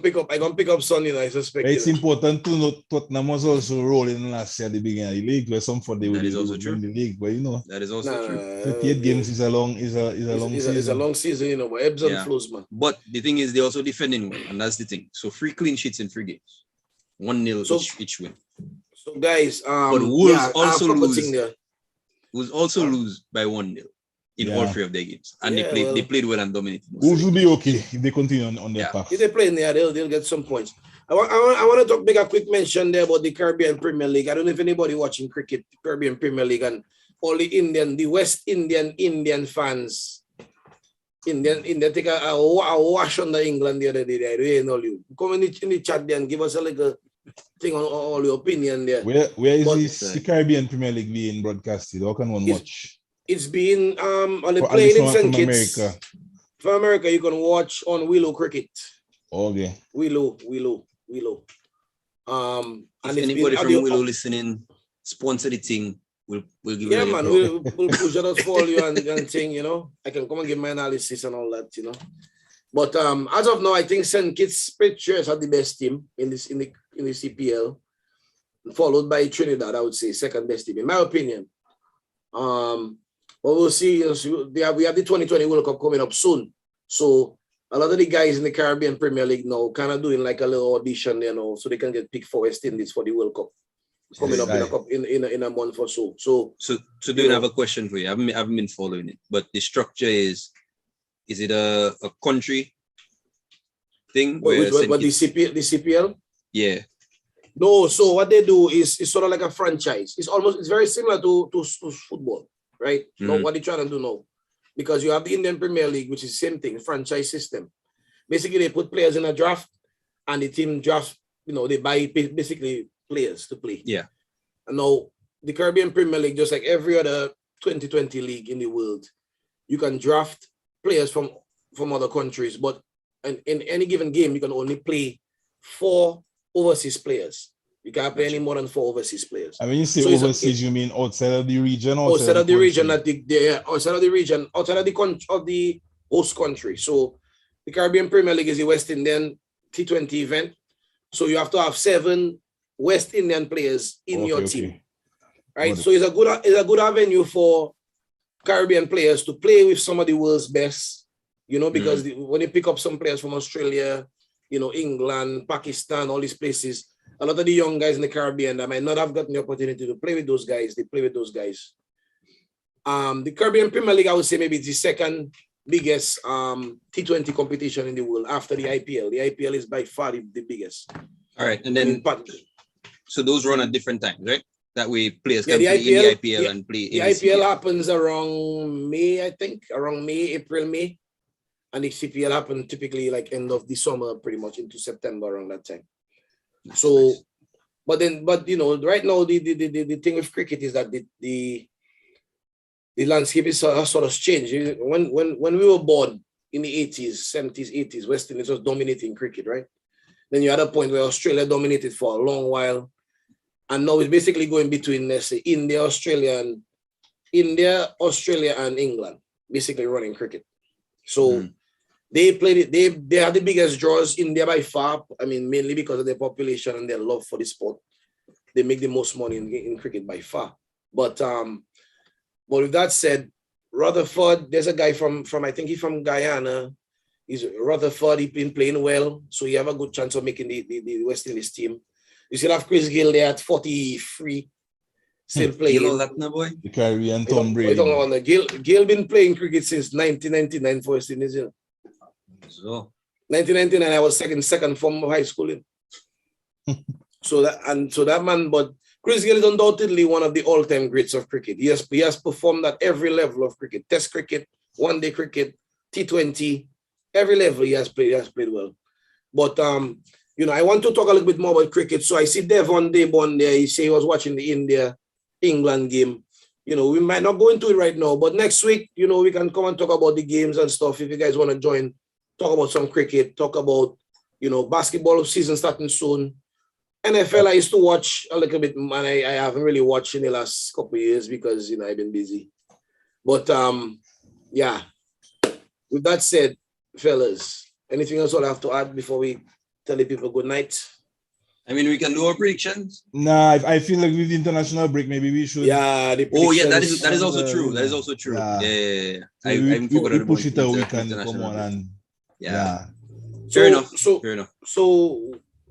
S1: pick up Son, you know, I suspect.
S3: But it's
S1: you know.
S3: important to note Tottenham was also rolling last year at the beginning of the league, where some for they
S2: That
S3: would
S2: is also
S3: win
S2: true.
S3: the league. But you know,
S2: That is also true.
S3: 38 games is a long long
S1: It's
S3: season.
S1: a long season, you know, but ebbs and
S2: Yeah.
S1: flows, man.
S2: But the thing is, they're also defending well, and that's the thing. So 3 clean sheets in 3 games, 1-0
S1: So-
S2: each win.
S1: So guys,
S2: But Wolves
S1: I have
S2: also
S1: a couple
S2: lose.
S1: thing there.
S2: Will also lose by 1-0 in all
S3: Yeah.
S2: 3 of their games, and
S1: Yeah,
S2: they played well and dominated. most
S3: Wolves
S2: of
S3: will
S2: the
S3: be
S2: games.
S3: okay if they continue on their
S2: Yeah.
S3: path.
S1: If they play in there, they'll get some points. I want to make a quick mention there about the Caribbean Premier League. I don't know if anybody watching cricket, Caribbean Premier League, and all the West Indian fans. Indian take a wash on the England the other day. I really know you. Come in the chat there and give us a little thing on all your opinion there.
S3: Where is
S1: But-
S3: the Caribbean Premier League being broadcasted? How can one
S1: It's-
S3: watch?
S1: It's been on the
S3: At
S1: plane
S3: least
S1: in St.
S3: from
S1: Kitts.
S3: America.
S1: From America, you can watch on Willow Cricket.
S3: Okay.
S1: Willow.
S2: If
S1: it's
S2: anybody
S1: been
S2: from
S1: audio-
S2: Willow listening, sponsor the thing. We'll give
S1: Yeah,
S2: you a
S1: man,
S2: little-
S1: we'll push it out for you and thing, you know. I can come and give my analysis and all that, you know. But as of now, I think St. Kitts Pictures are the best team in the CPL, followed by Trinidad. I would say second best team in my opinion. But we'll see. You know, so we have the 2020 World Cup coming up soon, so a lot of the guys in the Caribbean Premier League now kind of doing like a little audition, you know, so they can get picked for West Indies for the World Cup coming up in a month or so. So
S2: do you have a question for you? I haven't been following it, but the structure is it a country thing?
S1: what
S2: where St.
S1: the
S2: Kitts-
S1: CPL?
S2: yeah,
S1: No, so what they do is sort of like a franchise. It's very similar to football, right? No,
S2: Mhm.
S1: what they're trying to do now, because you have the Indian Premier League, which is the same thing, franchise system. Basically, they put players in a draft, and the team draft. You know, they buy basically players to play.
S2: Yeah.
S1: And now the Caribbean Premier League, just like every other 2020 league in the world, you can draft players from other countries, but in any given game, you can only play 4 overseas players. You can't play any more than 4 overseas players.
S3: And when you say
S1: So it's
S3: overseas, you mean outside of the region?
S1: Outside of the region,
S3: country?
S1: outside of the region, outside of the host country. So the Caribbean Premier League is the West Indian T20 event. So you have to have 7 West Indian players in your team, right?
S3: Got it.
S1: So it's a good avenue for Caribbean players to play with some of the world's best, you know, because when you pick up some players from Australia, you know, England, Pakistan, all these places, a lot of the young guys in the Caribbean that might not have gotten the opportunity to play with those guys, they play with those guys. The Caribbean Premier League, I would say maybe it's the second biggest T20 competition in the world after the IPL. The IPL is by far the biggest.
S2: all right, and then so those run at different times, right? That way players can
S1: the
S2: play
S1: IPL
S2: in the IPL and play
S1: The
S2: in the
S1: IPL
S2: CPL.
S1: happens around May, I think, April, May. And the CPL happens typically like end of the summer, pretty much into September around that time. So, but you know, right now the thing with cricket is that the the landscape is sort of changed. When we were born in the 80s, 70s, 80s, West Indies was dominating cricket, right? Then you had a point where Australia dominated for a long while. And now it's basically going between, let's say, India, Australia, and England, basically running cricket. So they played it, they had the biggest draws, India by far. I mean, mainly because of their population and their love for the sport. They make the most money in cricket by far. But with that said, Rutherford, there's a guy from I think he's from Guyana. He's Rutherford, he's been playing well, so you have a good chance of making the West Indies team. You still have Chris Gill there at 43, still playing.
S2: You know that now, boy?
S3: The Caribbean Tom Brady.
S1: Gill been playing cricket since 1999 for West Indies.
S2: So
S1: 1999, I was second form of high school. So that man, but Chris Gill is undoubtedly one of the all-time greats of cricket. He has performed at every level of cricket: Test cricket, one-day cricket, T20, every level he has played well. But I want to talk a little bit more about cricket. So I see Devon Debon there. He say he was watching the India-England game. We might not go into it right now, but next week, we can come and talk about the games and stuff. If you guys want to join, talk about some cricket, talk about, basketball season starting soon. NFL, I used to watch a little bit, and I haven't really watched in the last couple of years because, I've been busy. But, yeah. With that said, fellas, anything else I have to add before we tell the people good night?
S2: I mean, we can do our predictions.
S3: Nah, I feel like with the international break, maybe we should.
S1: Yeah, the
S2: Oh, yeah, that
S1: predictions.
S2: is also true. That is also true. Yeah.
S3: So
S2: I
S3: we push it a week and come on and
S2: yeah.
S1: Fair
S2: enough.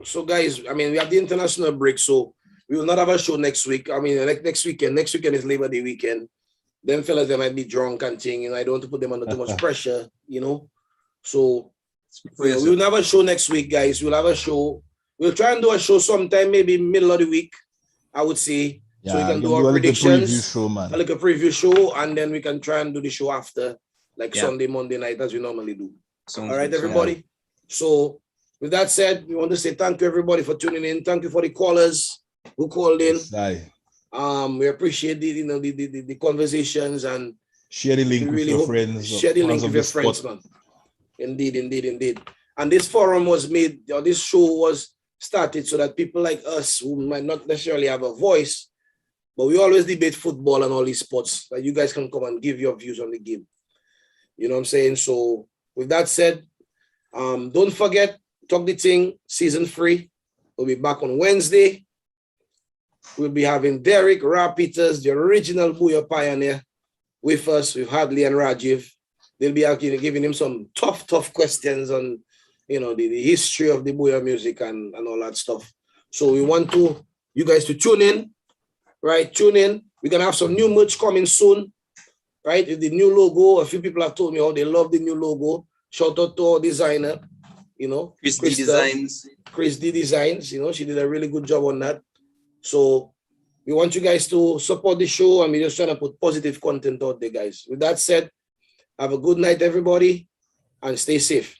S1: So guys, I mean, we have the international break, so we will not have a show next week. I mean, next weekend. Next weekend is Labor Day weekend. Them fellas, they might be drunk and thing, I don't want to put them under too much pressure, So we will have a show next week, guys. We'll have a show. We'll try and do a show sometime, maybe middle of the week, I would say.
S3: Yeah,
S1: so we can do our predictions.
S3: Preview show, man.
S1: Like a preview show, and then we can try and do the show after, like Sunday, Monday night, as we normally do. All right, everybody. Yeah. So with that said, we want to say thank you, everybody, for tuning in. Thank you for the callers who called in. We appreciate the conversations and
S3: share the link with your friends.
S1: Share the link with your friends, man. Indeed. And this forum was made, this show was started so that people like us who might not necessarily have a voice, but we always debate football and all these sports, that you guys can come and give your views on the game. You know what I'm saying? So with that said, don't forget, Talk the Ting season 3. We'll be back on Wednesday. We'll be having Derek Peters, the original Booyah Pioneer, with us, with Hadley and Rajiv. They'll be actually giving him some tough questions on, the history of the Booyah music and all that stuff. So we want you guys to tune in, right? Tune in. We're going to have some new merch coming soon, right? With the new logo. A few people have told me how they love the new logo. Shout out to our designer,
S2: Chris D Designs.
S1: Chris D Designs, she did a really good job on that. So we want you guys to support the show, and we're just trying to put positive content out there, guys. With that said, have a good night, everybody, and stay safe.